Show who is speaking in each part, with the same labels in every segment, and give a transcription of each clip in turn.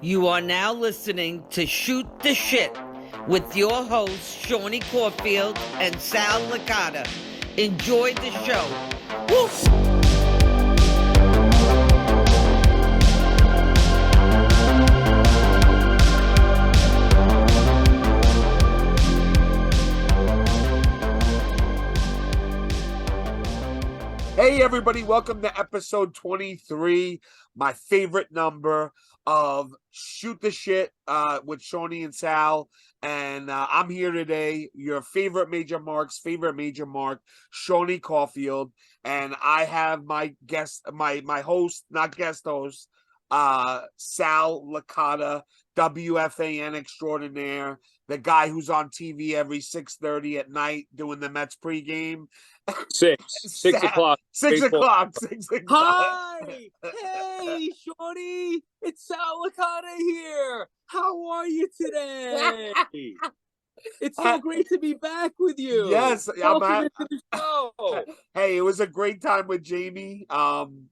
Speaker 1: You are now listening to Shoot the Shit with your hosts, Shawnee Caulfield and Sal Licata. Enjoy the show. Woo!
Speaker 2: Hey everybody, welcome to episode 23, my favorite number of Shoot the Shit with Seany and Sal. And I'm here today, your favorite Major Mark, Seany Caulfield. And I have my guest, my host, not guest host, Sal Licata, WFAN extraordinaire, the guy who's on TV every 6:30 at night doing the Mets pregame.
Speaker 3: Six o'clock.
Speaker 2: 6 o'clock. 6 o'clock.
Speaker 3: Hi, hey, Shorty, it's Sal Licata here. How are you today? It's so great to be back with you.
Speaker 2: Yes,
Speaker 3: welcome to the show.
Speaker 2: Hey, it was a great time with Jamie.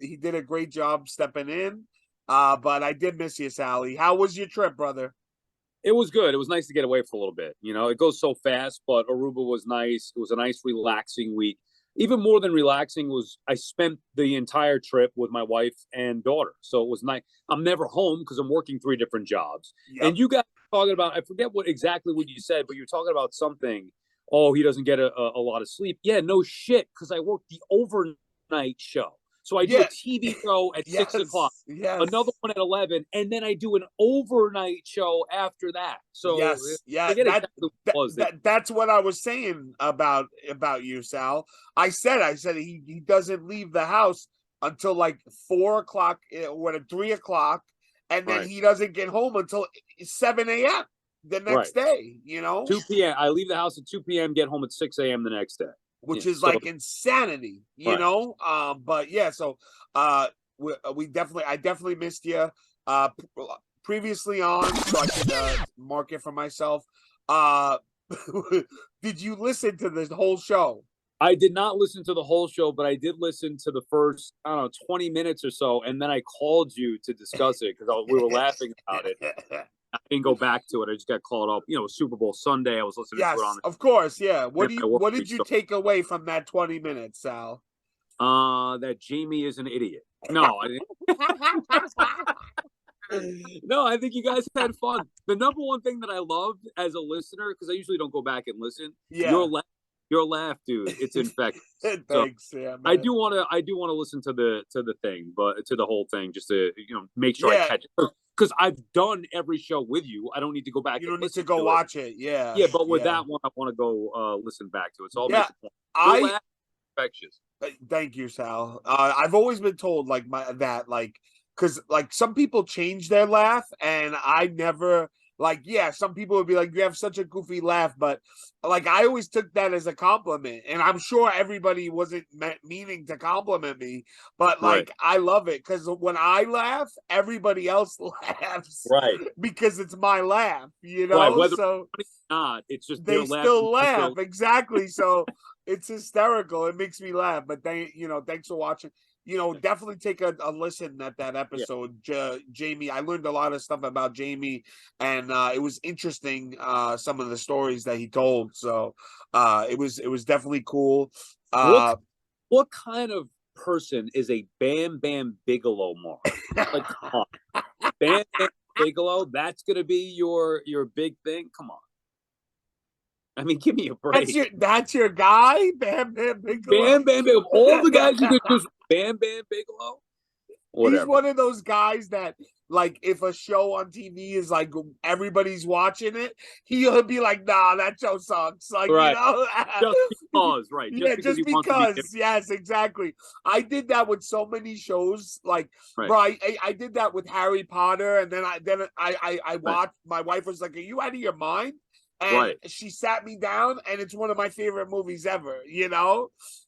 Speaker 2: He did a great job stepping in. But I did miss you, Sally. How was your trip, brother?
Speaker 3: It was good. It was nice to get away for a little bit. You know, it goes so fast, but Aruba was nice. It was a nice, relaxing week. Even more than relaxing was I spent the entire trip with my wife and daughter. So it was nice. I'm never home because I'm working 3 different jobs. Yep. And you guys were talking about, I forget exactly what you said, but you were talking about something. Oh, he doesn't get a lot of sleep. Yeah, no shit, because I worked the overnight show. So I do a TV show at 6 o'clock, another one at 11, and then I do an overnight show after that. So
Speaker 2: that's what I was saying about you, Sal. I said he doesn't leave the house until like 4 o'clock, or 3 o'clock, and then he doesn't get home until 7 a.m. the next day. You know,
Speaker 3: 2 p.m. I leave the house at 2 p.m., get home at 6 a.m. the next day.
Speaker 2: Which is like insanity, you know. But yeah, so I definitely missed you previously on, so I could mark it for myself. Did you listen to this whole show?
Speaker 3: I did not listen to the whole show, but I did listen to the first, 20 minutes or so, and then I called you to discuss it because we were laughing about it. I didn't go back to it. I just got caught up. You know, Super Bowl Sunday. I was listening to it on.
Speaker 2: Of course, yeah. What did you take away from that 20 minutes, Sal?
Speaker 3: That Jamie is an idiot. No, I didn't. No, I think you guys had fun. The number one thing that I loved as a listener, because I usually don't go back and listen. Yeah. Your laugh, dude, it's infectious.
Speaker 2: Thanks, man.
Speaker 3: I do want to listen to the thing, but to the whole thing, just to make sure I catch it. Because I've done every show with you. I don't need to go back.
Speaker 2: You don't need to go watch it. Yeah.
Speaker 3: Yeah, but with that one, I want to go listen back to it. So I'll make infectious.
Speaker 2: Thank you, Sal. I've always been told because some people change their laugh, and I never. Some people would be like, you have such a goofy laugh, but I always took that as a compliment, and I'm sure everybody wasn't meaning to compliment me, but I love it because when I laugh, everybody else laughs,
Speaker 3: right?
Speaker 2: Because it's my laugh, you know. Right.
Speaker 3: Whether so it's not, it's just
Speaker 2: they still laugh, exactly. So it's hysterical. It makes me laugh. But thanks for watching. Definitely take a listen at that episode. Jamie, I learned a lot of stuff about Jamie, and it was interesting, some of the stories that he told. So it was definitely cool.
Speaker 3: What kind of person is a Bam Bam Bigelow, Mark? Come on. Bam Bam Bigelow, that's going to be your big thing? Come on. I mean, give me a break.
Speaker 2: That's your guy, Bam Bam Bigelow.
Speaker 3: Bam Bam Bigelow. All the guys you could choose, Bam Bam Bigelow. Whatever.
Speaker 2: He's one of those guys that, if a show on TV is everybody's watching it, he'll be like, "Nah, that show sucks."
Speaker 3: Right. Just because, right?
Speaker 2: Just because. Yes, exactly. I did that with so many shows. Right. I did that with Harry Potter, and then I watched. My wife was like, "Are you out of your mind?" And she sat me down, and it's one of my favorite movies ever,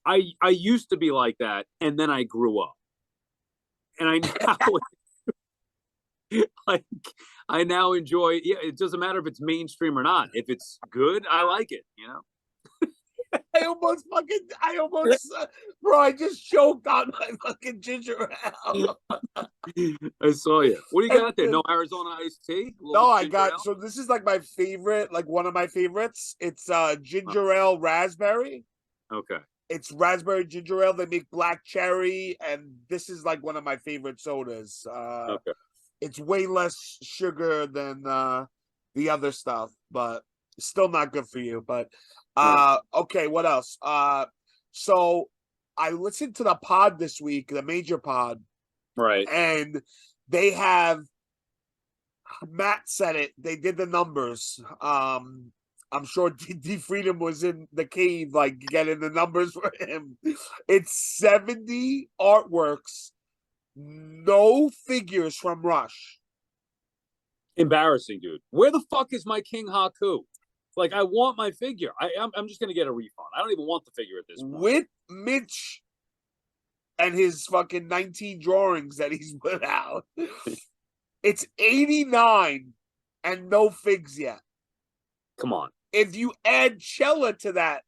Speaker 3: I used to be like that, and then I grew up. And I now enjoy, it doesn't matter if it's mainstream or not. If it's good, I like it,
Speaker 2: Bro, I just choked on my fucking ginger ale.
Speaker 3: I saw you. What do you got there?
Speaker 2: And,
Speaker 3: No Arizona iced tea? A
Speaker 2: no,
Speaker 3: little
Speaker 2: I
Speaker 3: ginger
Speaker 2: got,
Speaker 3: ale?
Speaker 2: so this is like my favorite, like one of my favorites. It's
Speaker 3: Oh,
Speaker 2: ginger ale raspberry.
Speaker 3: okay.
Speaker 2: It's raspberry ginger ale. They make black cherry, and this is like one of my favorite sodas.
Speaker 3: Okay.
Speaker 2: It's way less sugar than the other stuff, but still not good for you. But
Speaker 3: Right.
Speaker 2: okay, what else? So I listened to the pod this week, the major pod,
Speaker 3: Right.
Speaker 2: and they have Matt said it. They did the numbers. I'm sure D Freedom was in the cave, like getting the numbers for him. It's 70 artworks, no figures from Rush.
Speaker 3: Embarrassing, dude. Where the fuck is my King Haku? Like, I want my figure. I'm just gonna get a refund. I don't even want the figure at this point.
Speaker 2: With Mitch and his fucking 19 drawings that he's put out. It's 89 and no figs yet.
Speaker 3: Come on.
Speaker 2: If you add Cella to that,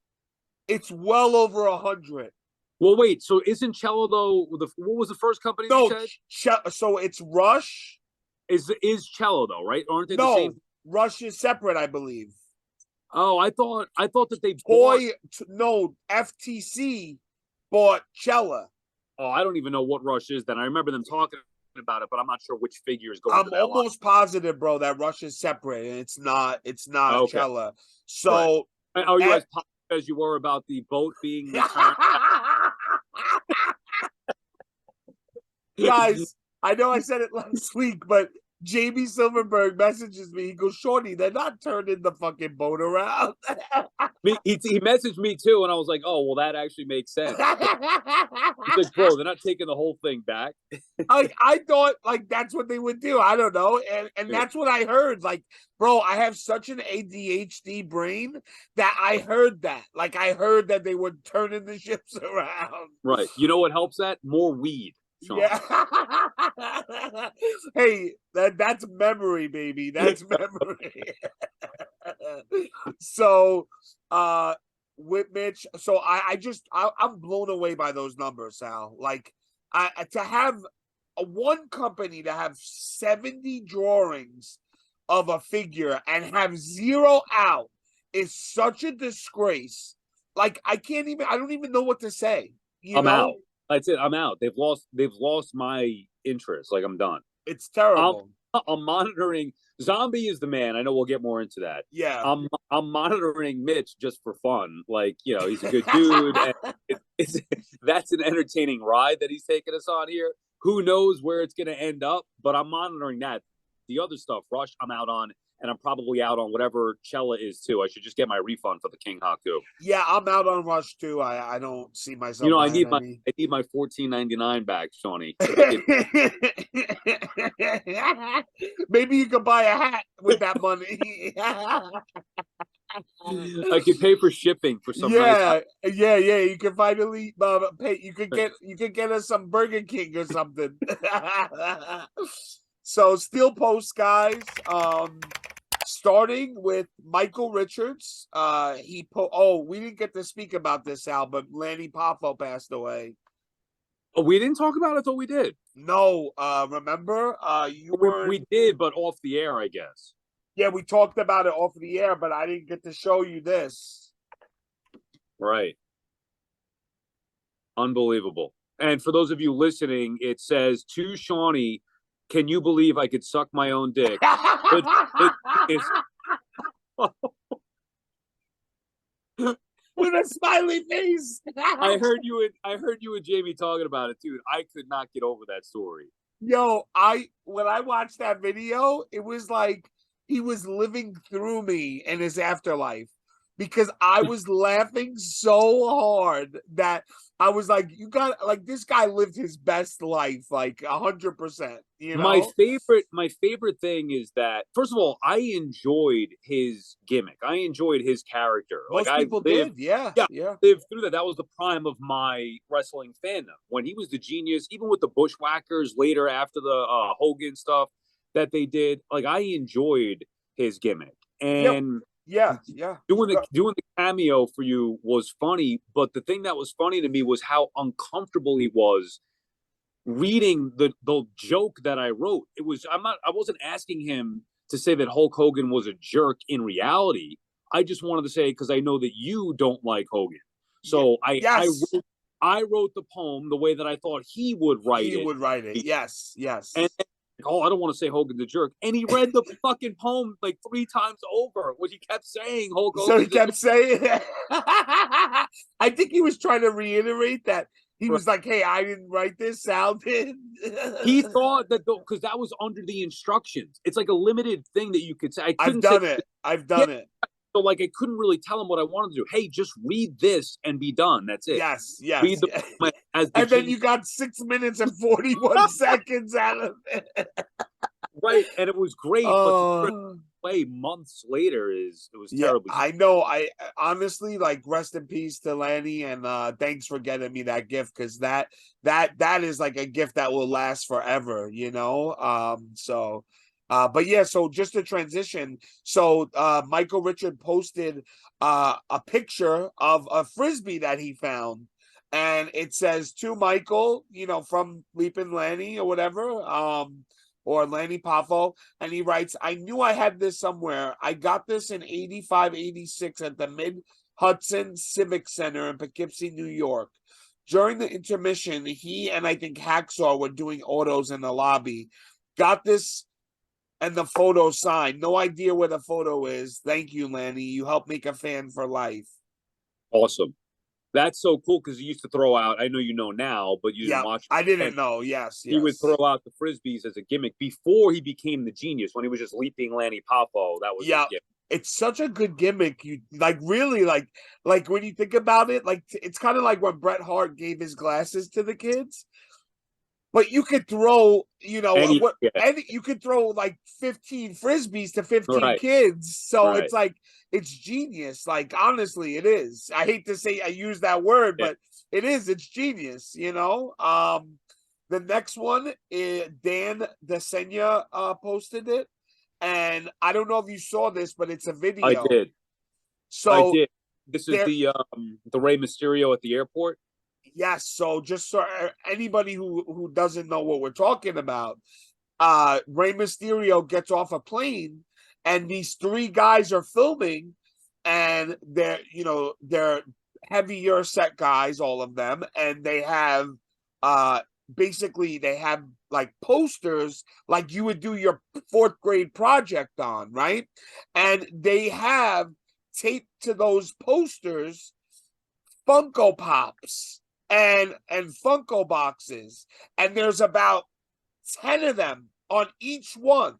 Speaker 2: it's well over 100.
Speaker 3: Well, wait. So isn't Cello though? What was the first company
Speaker 2: No,
Speaker 3: you said?
Speaker 2: so it's Rush.
Speaker 3: Is Cello though? Right? Aren't they the
Speaker 2: No,
Speaker 3: same?
Speaker 2: Rush is separate, I believe.
Speaker 3: Oh, I thought that they bought.
Speaker 2: No, FTC bought Cella.
Speaker 3: Oh, I don't even know what Rush is. Then I remember them talking about it, but I'm not sure which figures go
Speaker 2: I'm
Speaker 3: into that line.
Speaker 2: almost positive, bro, that Rush is separate and it's not
Speaker 3: Okay.
Speaker 2: Cella. So
Speaker 3: right. Are you as positive as you were about the boat being returned?
Speaker 2: Guys, I know I said it last week, but Jamie Silverberg messages me. He goes, Shorty, they're not turning the fucking boat around.
Speaker 3: He messaged me too, and I was like, oh, well, that actually makes sense. He's like, bro, they're not taking the whole thing back.
Speaker 2: I thought like that's what they would do. I don't know. And that's what I heard. Like, bro, I have such an ADHD brain that I heard that. Like I heard that they were turning the ships around.
Speaker 3: Right. You know what helps that? More weed. Sean.
Speaker 2: Yeah. Hey, that's memory, baby. That's memory. So with Mitch, so I'm blown away by those numbers, Sal. Like to have one company to have 70 drawings of a figure and have 0 out is such a disgrace. Like I don't even know what to say.
Speaker 3: I'm out. That's it. I'm out. They've lost my interest. Like I'm done.
Speaker 2: It's terrible.
Speaker 3: I'm monitoring. Zombie is the man. I know we'll get more into that.
Speaker 2: Yeah.
Speaker 3: I'm monitoring Mitch just for fun. Like, you know, he's a good dude. And that's an entertaining ride that he's taking us on here. Who knows where it's going to end up? But I'm monitoring that. The other stuff, Rush, I'm out on. And I'm probably out on whatever Cella is too. I should just get my refund for the King Haku.
Speaker 2: Yeah, I'm out on Rush too. I don't see myself.
Speaker 3: You know, I need my $14.99 back, Shawnee.
Speaker 2: Maybe you could buy a hat with that money.
Speaker 3: I could pay for shipping for some.
Speaker 2: Yeah. You can finally pay. You could get us some Burger King or something. So Steel Post, guys. Starting with Michael Richards. We didn't get to speak about this, Al, but Lanny Poffo passed away.
Speaker 3: Oh, we didn't talk about it. I thought we did.
Speaker 2: No, remember?
Speaker 3: We did, but off the air, I guess.
Speaker 2: Yeah, we talked about it off the air, but I didn't get to show you this.
Speaker 3: Right. Unbelievable. And for those of you listening, it says to Shawnee, can you believe I could suck my own dick?
Speaker 2: With a smiley face.
Speaker 3: I heard you and Jamie talking about it, dude. I could not get over that story.
Speaker 2: Yo, when I watched that video, it was like he was living through me in his afterlife because I was laughing so hard that I was like, this guy lived his best life, like 100%. You know,
Speaker 3: my favorite thing is that, first of all, I enjoyed his gimmick. I enjoyed his character.
Speaker 2: Most people did. Yeah.
Speaker 3: Lived through that. That was the prime of my wrestling fandom when he was the genius. Even with the Bushwhackers later, after the Hogan stuff that they did, like I enjoyed his gimmick. And
Speaker 2: Yeah.
Speaker 3: Doing the cameo for you was funny, but the thing that was funny to me was how uncomfortable he was reading the joke that I wrote. I wasn't asking him to say that Hulk Hogan was a jerk in reality. I just wanted to say, because I know that you don't like Hogan. So
Speaker 2: yes.
Speaker 3: I wrote the poem the way that I thought he would write it.
Speaker 2: He would write it. Yes.
Speaker 3: And I don't want to say Hogan's a jerk. And he read the fucking poem like 3 times over, which he kept saying Hulk Hogan.
Speaker 2: So he kept saying I think he was trying to reiterate that. He was like, hey, I didn't write this, Sal did.
Speaker 3: He thought that because that was under the instructions. It's like a limited thing that you could say.
Speaker 2: I've done it.
Speaker 3: So like I couldn't really tell him what I wanted to do. Hey, just read this and be done. That's it.
Speaker 2: Yes.
Speaker 3: Read the
Speaker 2: and then you got 6 minutes and 41 seconds out of it.
Speaker 3: Right, and it was great, but to play months later it was terrible.
Speaker 2: I know. I honestly, like, rest in peace to Lanny, and thanks for getting me that gift, because that is like a gift that will last forever, you know. But yeah, so just to transition, so Michael Richard posted a picture of a frisbee that he found, and it says, to Michael, you know, from Leapin' Lanny or whatever, or Lanny Poffo, and he writes, I knew I had this somewhere. I got this in 85, 86 at the Mid-Hudson Civic Center in Poughkeepsie, New York. During the intermission, he and I think Hacksaw were doing autos in the lobby. Got this and the photo signed. No idea where the photo is. Thank you, Lanny. You helped make a fan for life.
Speaker 3: Awesome. That's so cool, because he used to throw out, I know you know now, but you didn't watch.
Speaker 2: I didn't know. Yes.
Speaker 3: He would throw out the frisbees as a gimmick before he became the genius. When he was just leaping Lanny Poffo, that was his gimmick.
Speaker 2: It's such a good gimmick. You like really like when you think about it, like it's kind of like when Bret Hart gave his glasses to the kids. But you could throw, you know, you could throw like 15 frisbees to 15 kids. So it's like, it's genius. Like, honestly, it is. I hate to say I use that word, but it is. It's genius, you know. The next one is Dan DeSenya posted it. And I don't know if you saw this, but it's a video.
Speaker 3: I did.
Speaker 2: So
Speaker 3: I did. This is the Rey Mysterio at the airport.
Speaker 2: Yes, so just so anybody who doesn't know what we're talking about, Rey Mysterio gets off a plane, and these 3 guys are filming, and they're heavier set guys, all of them, and they have basically they have like posters like you would do your 4th grade project on, right? And they have taped to those posters Funko Pops and Funko boxes, and there's about 10 of them on each one,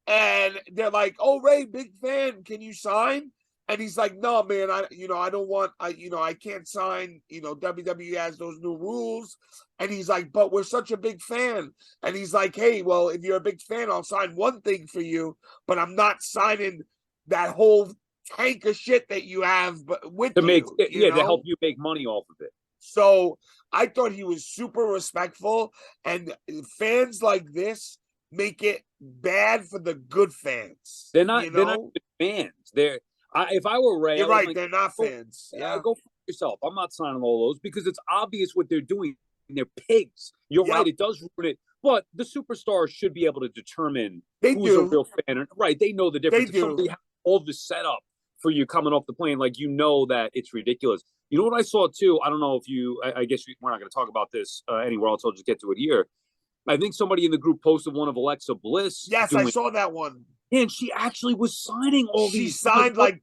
Speaker 2: and they're like, oh, Ray, big fan, can you sign? And he's like, no, man, I don't want, I can't sign, WWE has those new rules. And he's like, but we're such a big fan. And he's like, hey, well, if you're a big fan, I'll sign one thing for you, but I'm not signing that whole tank of shit that you have with
Speaker 3: to
Speaker 2: you,
Speaker 3: to help you make money off of it.
Speaker 2: So I thought he was super respectful, and fans like this make it bad for the good fans.
Speaker 3: They're not good fans. If I were Ray,
Speaker 2: you're right. They're not fans.
Speaker 3: Go for yourself. I'm not signing all those, because it's obvious what they're doing. They're pigs. You're right. It does ruin it. But the superstars should be able to determine who's a real fan. Right. They know the difference. If somebody has all the setup for you coming off the plane, like, that it's ridiculous. You know what I saw too? I don't know if I guess we're not going to talk about this anywhere else. I'll just get to it here. I think somebody in the group posted one of Alexa Bliss.
Speaker 2: Yes, I saw that one.
Speaker 3: And she actually was signing all these.
Speaker 2: She signed like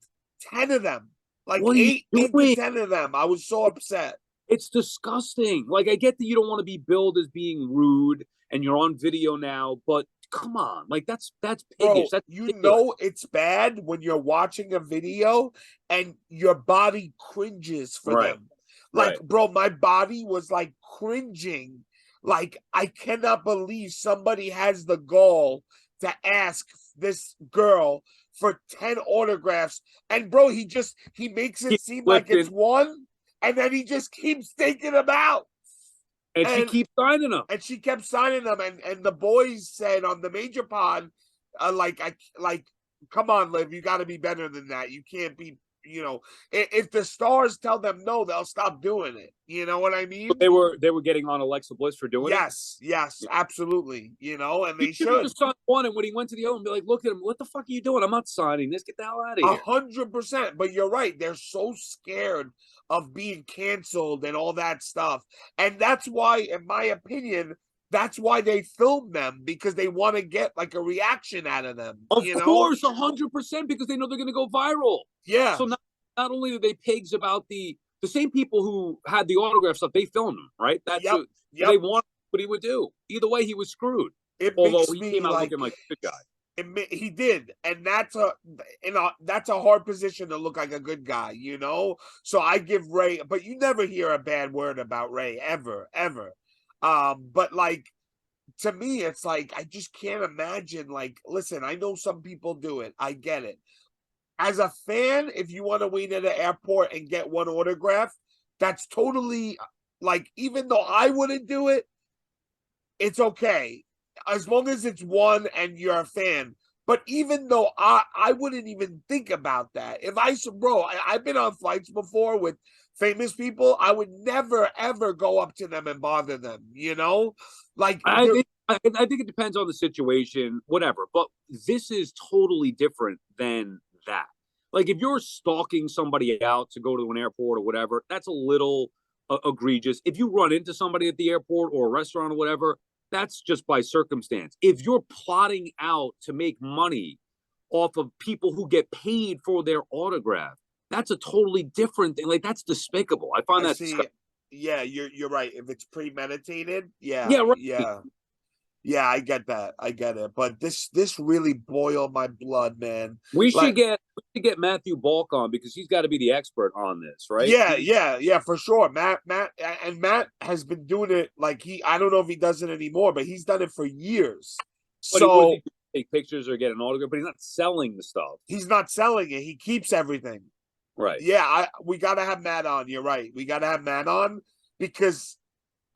Speaker 2: 10 of them. Like 8 to 10 of them. I was so upset.
Speaker 3: It's disgusting. Like, I get that you don't want to be billed as being rude and you're on video now, but come on. Like, that's piggish. That's
Speaker 2: it's bad when you're watching a video and your body cringes for them. Like, bro, my body was like cringing. Like, I cannot believe somebody has the gall to ask this girl for 10 autographs. And bro, he makes it seem like it's one, and then he just keeps taking them out.
Speaker 3: And she keeps signing them.
Speaker 2: And she kept signing them. And the boys said on the Major Pod, come on, Liv, you got to be better than that. You can't be, if the stars tell them no, they'll stop doing it. You know what I mean?
Speaker 3: They were getting on Alexa Bliss for doing it.
Speaker 2: Yes, absolutely. And
Speaker 3: You
Speaker 2: they
Speaker 3: should have
Speaker 2: should.
Speaker 3: just signed one, and when he went to the O and be like, look at him, what the fuck are you doing? I'm not signing this. Get the hell out of here.
Speaker 2: 100%. But you're right. They're so scared of being canceled and all that stuff. And that's why, in my opinion, that's why they film them, because they want to get like a reaction out of them.
Speaker 3: Of course, 100%, because they know they're going to go viral.
Speaker 2: Yeah.
Speaker 3: So not only are they pigs about the same people who had the autograph stuff, they filmed him, right? That's
Speaker 2: Yep.
Speaker 3: they want what he would do. Either way, he was screwed. Although he came out looking like a good guy.
Speaker 2: He did, and that's a hard position to look like a good guy, So I give Ray, but you never hear a bad word about Ray ever. But like, to me, it's like I just can't imagine. Like, listen, I know some people do it. I get it. As a fan, if you want to wait at an airport and get one autograph, that's totally like, even though I wouldn't do it, it's okay. As long as it's one and you're a fan. But even though I wouldn't even think about that. If I've been on flights before with famous people, I would never, ever go up to them and bother them, Like,
Speaker 3: I think it depends on the situation, whatever. But this is totally different than that. Like, if you're stalking somebody out to go to an airport or whatever, that's a little egregious. If you run into somebody at the airport or a restaurant or whatever, that's just by circumstance. If you're plotting out to make money off of people who get paid for their autograph, that's a totally different thing. Like, that's despicable. I find that disgusting.
Speaker 2: Yeah, you're right. If it's premeditated,
Speaker 3: yeah, right.
Speaker 2: Yeah, I get that. I get it. But this really boiled my blood, man.
Speaker 3: We should get Matthew Balk on, because he's got to be the expert on this, right?
Speaker 2: Yeah, for sure. Matt has been doing it. Like, I don't know if he does it anymore, but he's done it for years.
Speaker 3: But
Speaker 2: so
Speaker 3: he take pictures or get an autograph, but he's not selling the stuff.
Speaker 2: He's not selling it. He keeps everything.
Speaker 3: Right.
Speaker 2: Yeah, we got to have Matt on. You're right. We got to have Matt on, because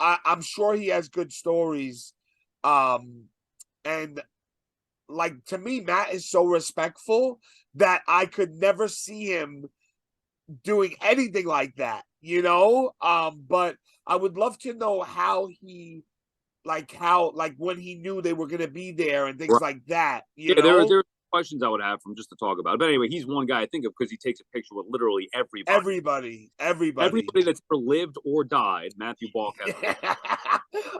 Speaker 2: I'm sure he has good stories. And like, to me, Matt is so respectful that I could never see him doing anything like that, but I would love to know how when he knew they were going to be there and things like that,
Speaker 3: there are questions I would have from just to talk about. But anyway, he's one guy I think of because he takes a picture with literally everybody that's ever lived or died. Matthew Balk has.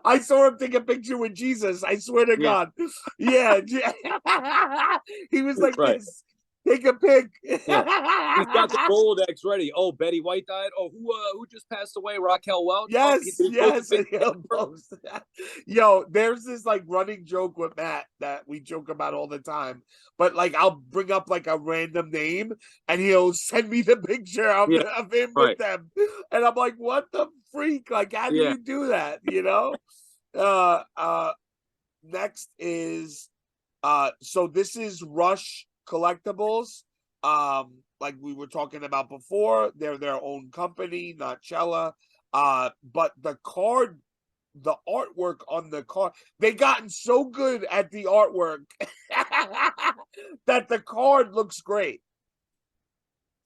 Speaker 2: I saw him take a picture with Jesus. I swear to God. Yeah. He was like, this. Take a pic.
Speaker 3: He's got the Rolodex ready. Oh, Betty White died. Oh, who just passed away? Raquel Welch.
Speaker 2: Yes. Yo, there's this like running joke with Matt that we joke about all the time. But like, I'll bring up like a random name and he'll send me the picture of him with them. And I'm like, what the freak? Like, how do you do that? Next is so this is Rush Collectibles. Like we were talking about before, they're their own company, not Cella. But the artwork on the card, they gotten so good at the artwork that the card looks great.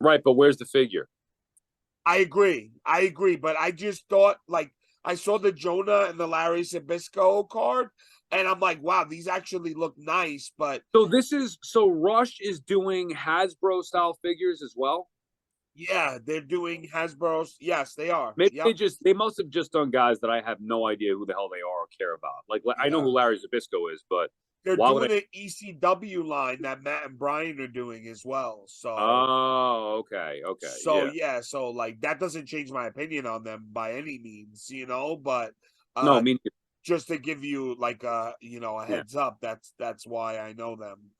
Speaker 3: Right, but where's the figure?
Speaker 2: I agree, but I just thought, like, I saw the Jonah and the Larry Sabisco card, and I'm like, wow, these actually look nice. But
Speaker 3: so Rush is doing Hasbro style figures as well.
Speaker 2: Yeah, they're doing Hasbro's. Yes, they are.
Speaker 3: Maybe they must have just done guys that I have no idea who the hell they are or care about. Like, I know who Larry Zabisco is, but
Speaker 2: they're doing an ECW line that Matt and Brian are doing as well. So
Speaker 3: okay.
Speaker 2: So so like, that doesn't change my opinion on them by any means, but
Speaker 3: no, I mean,
Speaker 2: just to give you like a heads up, that's why I know them.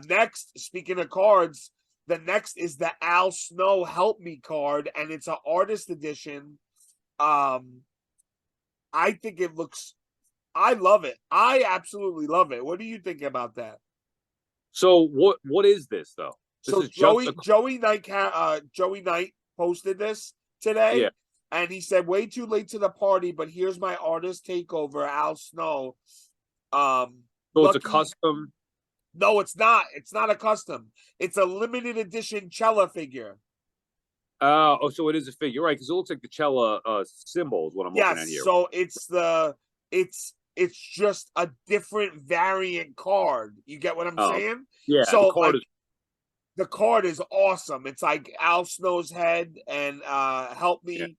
Speaker 2: Next, speaking of cards, the next is the Al Snow Help Me card, and it's an artist edition. I think it looks, I love it. I absolutely love it. What do you think about that?
Speaker 3: So what is this though? This is
Speaker 2: Joey Knight posted this today, and he said, "Way too late to the party, but here's my artist takeover, Al Snow."
Speaker 3: So it's a custom.
Speaker 2: No, it's not. It's not a custom. It's a limited edition Cella figure.
Speaker 3: So it is a figure, right? Because it looks like the Cella symbol is what I'm looking at
Speaker 2: Yes,
Speaker 3: here.
Speaker 2: so it's just a different variant card. You get what I'm saying?
Speaker 3: Yeah, the
Speaker 2: So
Speaker 3: card
Speaker 2: like
Speaker 3: is
Speaker 2: the card is awesome. It's like Al Snow's head and Help
Speaker 3: yeah.
Speaker 2: Me,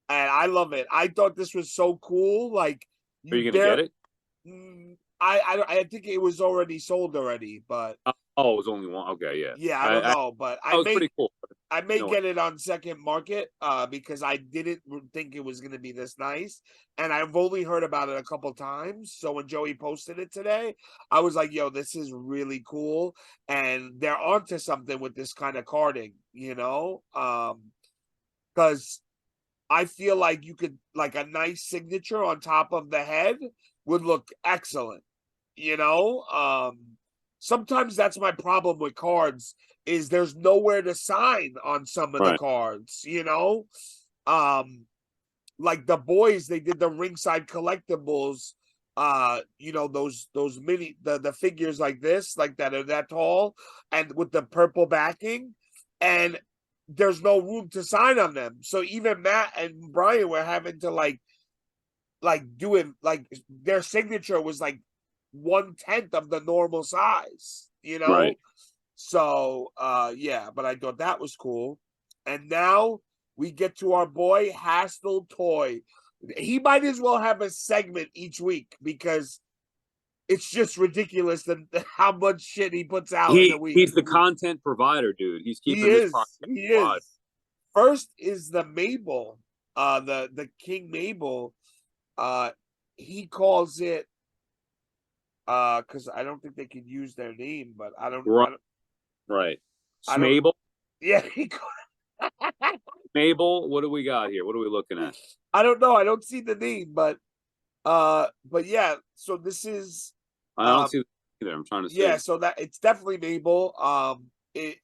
Speaker 2: and I love it. I thought this was so cool. Like
Speaker 3: Are
Speaker 2: you
Speaker 3: you gonna get
Speaker 2: bare
Speaker 3: it?
Speaker 2: I think it was already sold already, but
Speaker 3: Oh, it was only one. Okay, yeah.
Speaker 2: yeah, I don't know, but
Speaker 3: That was pretty cool.
Speaker 2: I may
Speaker 3: No,
Speaker 2: get it on second market because I didn't think it was going to be this nice. And I've only heard about it a couple times. So when Joey posted it today, I was like, yo, this is really cool. And they're onto something with this kind of carding, you know? Because I feel like you could, like a nice signature on top of the head would look excellent, you know? Sometimes that's my problem with cards is there's nowhere to sign on some of the
Speaker 3: right.
Speaker 2: cards, you know? Like the boys, they did the ringside collectibles, you know, those mini the figures like this, like that are that tall and with the purple backing, and there's no room to sign on them. So even Matt and Brian were having to like do it like their signature was like 1/10 of the normal size, you know?
Speaker 3: Right.
Speaker 2: So yeah, but I thought that was cool. And now we get to our boy Hastel Toy. He might as well have a segment each week because it's just ridiculous how much shit he puts out in a week.
Speaker 3: He's the content provider, dude. He's
Speaker 2: He
Speaker 3: keeping this
Speaker 2: is.
Speaker 3: podcast
Speaker 2: He
Speaker 3: alive.
Speaker 2: is. First is the Mabel, the King Mabel. He calls it because I don't think they could use their name, but I don't.
Speaker 3: Right.
Speaker 2: I don't.
Speaker 3: Smable.
Speaker 2: Yeah,
Speaker 3: Mabel. What do we got here? What are we looking at?
Speaker 2: I don't know. I don't see the name, but yeah. So this is
Speaker 3: I don't see either. I'm trying to
Speaker 2: yeah.
Speaker 3: see.
Speaker 2: So that it's definitely Mabel. It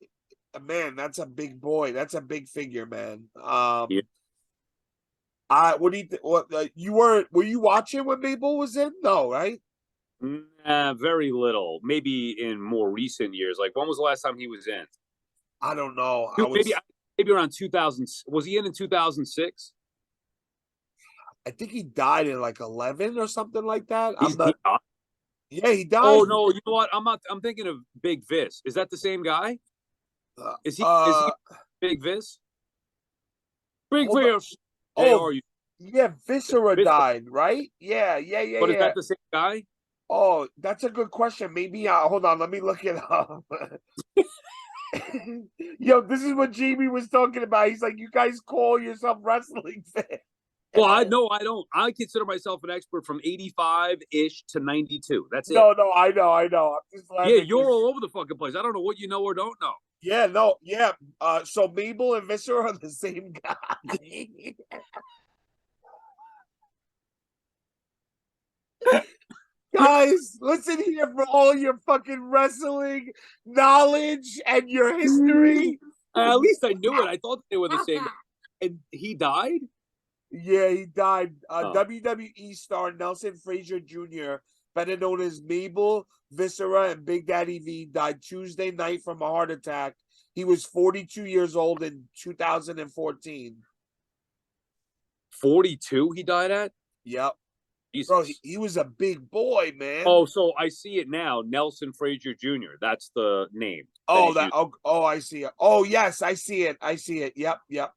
Speaker 2: man, that's a big boy. That's a big figure, man.
Speaker 3: Yeah.
Speaker 2: What do you what you were you watching when Mabel was in? No, right?
Speaker 3: Nah, very little. Maybe in more recent years. Like when was the last time he was in?
Speaker 2: I don't know.
Speaker 3: Maybe around 2000. Was he in 2006?
Speaker 2: I think he died in like 11 or something like that.
Speaker 3: He died?
Speaker 2: Yeah, he
Speaker 3: Oh
Speaker 2: died.
Speaker 3: no, you know what? I'm thinking of Big Vis. Is that the same guy? Is he Big Vis? Big
Speaker 2: Hold on.
Speaker 3: Vis.
Speaker 2: Oh,
Speaker 3: you?
Speaker 2: yeah, Viscera
Speaker 3: Viscera.
Speaker 2: died, right? Yeah.
Speaker 3: But is that the same guy?
Speaker 2: Oh, that's a good question. Maybe hold on, let me look it up. Yo, this is what Jamie was talking about. He's like, you guys call yourself wrestling fans.
Speaker 3: Well, I don't. I consider myself an expert from 85-ish to 92. That's it.
Speaker 2: No, I know. I'm just
Speaker 3: yeah, you're all over the fucking place. I don't know what you know or don't know.
Speaker 2: Yeah, no, yeah. So Mabel and Viscera are the same guy. Guys, listen here for all your fucking wrestling knowledge and your history.
Speaker 3: At least I knew it. I thought they were the same guy. And he died?
Speaker 2: Yeah, he died. WWE star Nelson Frazier Jr., better known as Mabel, Viscera, and Big Daddy V, died Tuesday night from a heart attack. He was 42 years old in 2014.
Speaker 3: 42 he died at?
Speaker 2: Yep.
Speaker 3: Jesus.
Speaker 2: Bro, he was a big boy, man.
Speaker 3: Oh, so I see it now. Nelson Frazier Jr. That's the name.
Speaker 2: I see it. Oh, yes, I see it. Yep.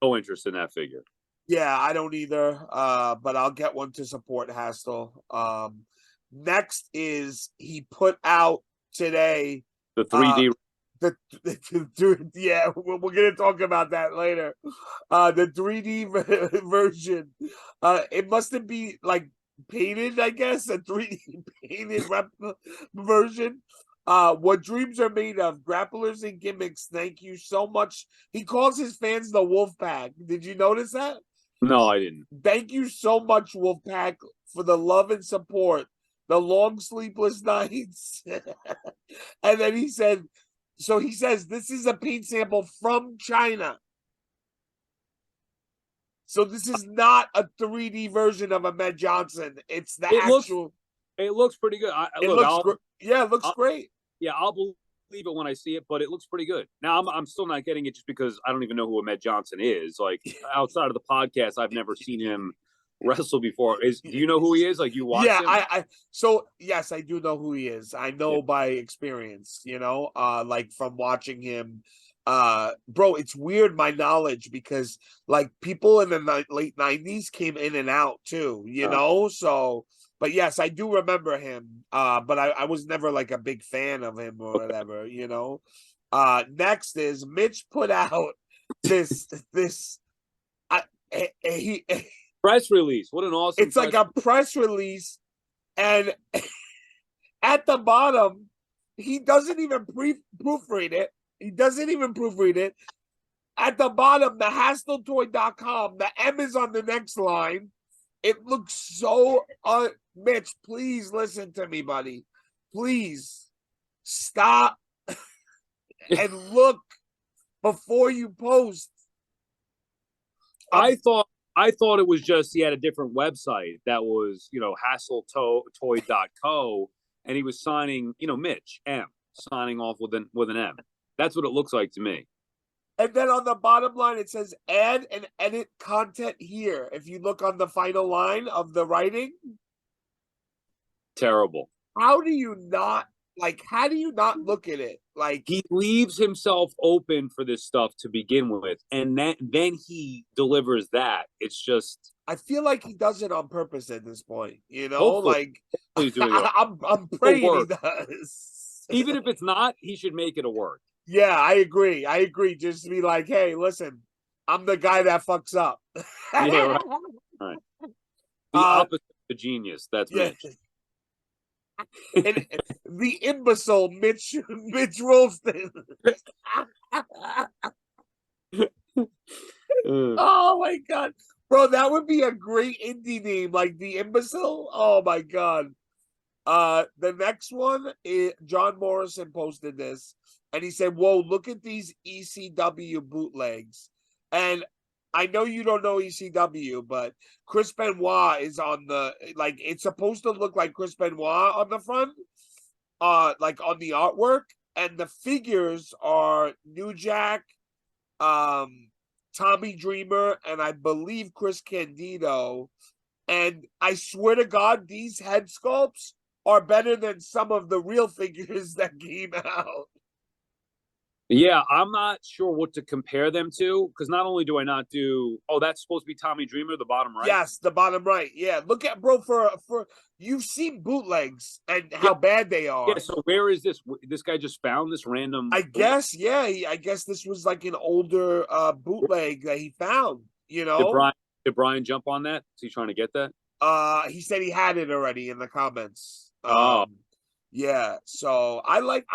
Speaker 3: No interest in that figure.
Speaker 2: Yeah, I don't either. But I'll get one to support Hastel. Next is he put out today
Speaker 3: the 3D.
Speaker 2: Yeah, we're gonna talk about that later. The 3D version. It must be like painted, I guess, a 3D painted version. What dreams are made of, grapplers and gimmicks. Thank you so much. He calls his fans the Wolfpack. Did you notice that?
Speaker 3: No, I didn't.
Speaker 2: Thank you so much, Wolfpack, for the love and support. The long sleepless nights. And then he said, so he says this is a paint sample from China. So this is not a 3D version of Ahmed Johnson. It's the actual.
Speaker 3: It looks pretty good.
Speaker 2: Yeah, it looks great.
Speaker 3: Yeah, I'll believe it when I see it, but it looks pretty good. Now I'm still not getting it just because I don't even know who Ahmed Johnson is. Like outside of the podcast, I've never seen him wrestle before. Do you know who he is? Like you watch
Speaker 2: Yeah,
Speaker 3: him?
Speaker 2: So yes, I do know who he is. I know by experience, like from watching him. Bro, it's weird my knowledge because like people in the late 90s came in and out too, so but yes, I do remember him. But I was never like a big fan of him or whatever. Next is Mitch put out this I, he
Speaker 3: Press release. What an awesome
Speaker 2: it's like a press release, and at the bottom, he doesn't even proofread it. He doesn't even proofread it. At the bottom, the hasseltoy.com, the M is on the next line. It looks so Mitch, please listen to me, buddy. Please stop and look before you post.
Speaker 3: I thought it was just he had a different website that was, hasseltoy.co, and he was signing, Mitch M, signing off with an M. That's what it looks like to me.
Speaker 2: And then on the bottom line, it says add and edit content here. If you look on the final line of the writing.
Speaker 3: Terrible.
Speaker 2: How do you not look at it? Like
Speaker 3: he leaves himself open for this stuff to begin with, and then he delivers that. It's just
Speaker 2: I feel like he does it on purpose at this point,
Speaker 3: hopefully,
Speaker 2: like
Speaker 3: doing it.
Speaker 2: I'm praying he does.
Speaker 3: Even if it's not, he should make it a work.
Speaker 2: Yeah, I agree. Just to be like, hey, listen, I'm the guy that fucks up.
Speaker 3: Yeah, right. The opposite of genius. That's Mitch.
Speaker 2: And the imbecile Mitch Rolston. Oh my god, bro, that would be a great indie name, like the imbecile. Oh my god. The next one is John Morrison posted this, and he said, "Whoa, look at these ECW bootlegs." And I know you don't know ECW, but Chris Benoit is on it's supposed to look like Chris Benoit on the front, like on the artwork, and the figures are New Jack, Tommy Dreamer, and I believe Chris Candido. And I swear to God, these head sculpts are better than some of the real figures that came out.
Speaker 3: Yeah, I'm not sure what to compare them to, because not only do I not do, that's supposed to be Tommy Dreamer, the bottom right.
Speaker 2: Yes, the bottom right. Yeah, look at bro for you've seen bootlegs and how bad they are.
Speaker 3: Yeah. So where is this? This guy just found this random.
Speaker 2: I guess. Yeah. I guess this was like an older bootleg that he found.
Speaker 3: Did Brian jump on that? Is he trying to get that?
Speaker 2: He said he had it already in the comments.
Speaker 3: Oh.
Speaker 2: Yeah, so I like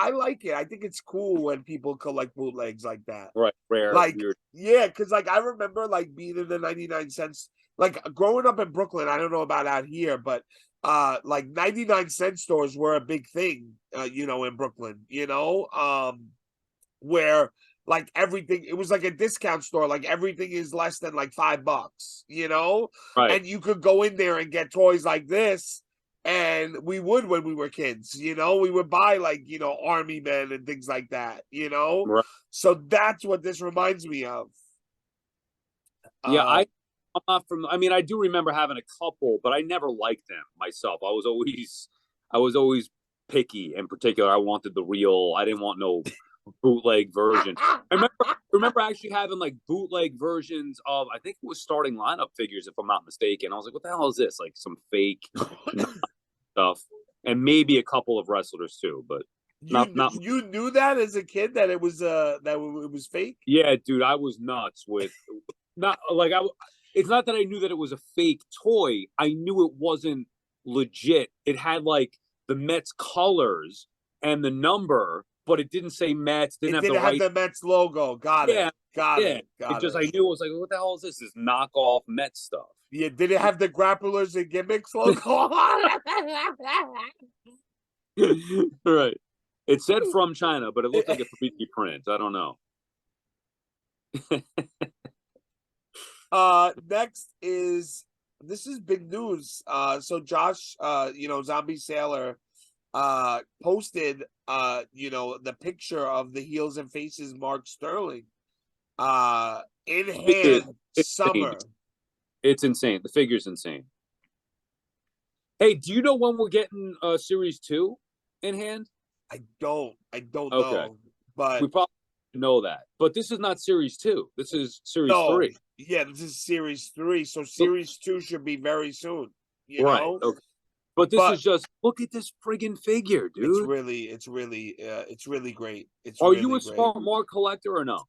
Speaker 2: it. I think it's cool when people collect bootlegs like that.
Speaker 3: Right, rare.
Speaker 2: Like,
Speaker 3: weird.
Speaker 2: Yeah, because like I remember like being in the 99 cents, like growing up in Brooklyn. I don't know about out here, but like 99-cent stores were a big thing, in Brooklyn. Where like everything, it was like a discount store. Like everything is less than like $5.
Speaker 3: Right.
Speaker 2: And you could go in there and get toys like this. And we would when we were kids, we would buy like, army men and things like that,
Speaker 3: Right.
Speaker 2: So that's what this reminds me of.
Speaker 3: Yeah, I'm not from. I mean, I do remember having a couple, but I never liked them myself. I was always picky. In particular, I wanted the real. I didn't want no bootleg version. I remember actually having like bootleg versions of, I think it was starting lineup figures, if I'm not mistaken. I was like, what the hell is this? Like some fake stuff, and maybe a couple of wrestlers too, but
Speaker 2: you knew that as a kid that it was fake.
Speaker 3: Yeah, dude, I was nuts with not like it's not that I knew that it was a fake toy. I knew it wasn't legit. It had like the Mets colors and the number, but it didn't say Mets. Didn't have
Speaker 2: the Mets logo. Got it.
Speaker 3: I knew it was like, what the hell is this? This knockoff Mets stuff.
Speaker 2: Yeah, did it have the grapplers and gimmicks logo?
Speaker 3: Right. It said from China, but it looked like a 3D print. I don't know.
Speaker 2: Next this is big news. So Josh, Zombie Sailor, posted the picture of the Heels and Faces Mark Sterling in
Speaker 3: It's
Speaker 2: hand
Speaker 3: insane.
Speaker 2: summer.
Speaker 3: It's insane. The figure's insane. Hey, do you know when we're getting Series 2 in hand?
Speaker 2: I don't
Speaker 3: Okay.
Speaker 2: know, but
Speaker 3: We probably know that. But this is not Series 2. This is Series
Speaker 2: no,
Speaker 3: 3.
Speaker 2: yeah, this is Series 3, so
Speaker 3: So-
Speaker 2: Series 2 should be very soon.
Speaker 3: Right. Okay. But this
Speaker 2: But
Speaker 3: is just look at this friggin' figure, dude.
Speaker 2: it's really great. It's
Speaker 3: Are you
Speaker 2: really
Speaker 3: a
Speaker 2: great.
Speaker 3: smart mark collector or no?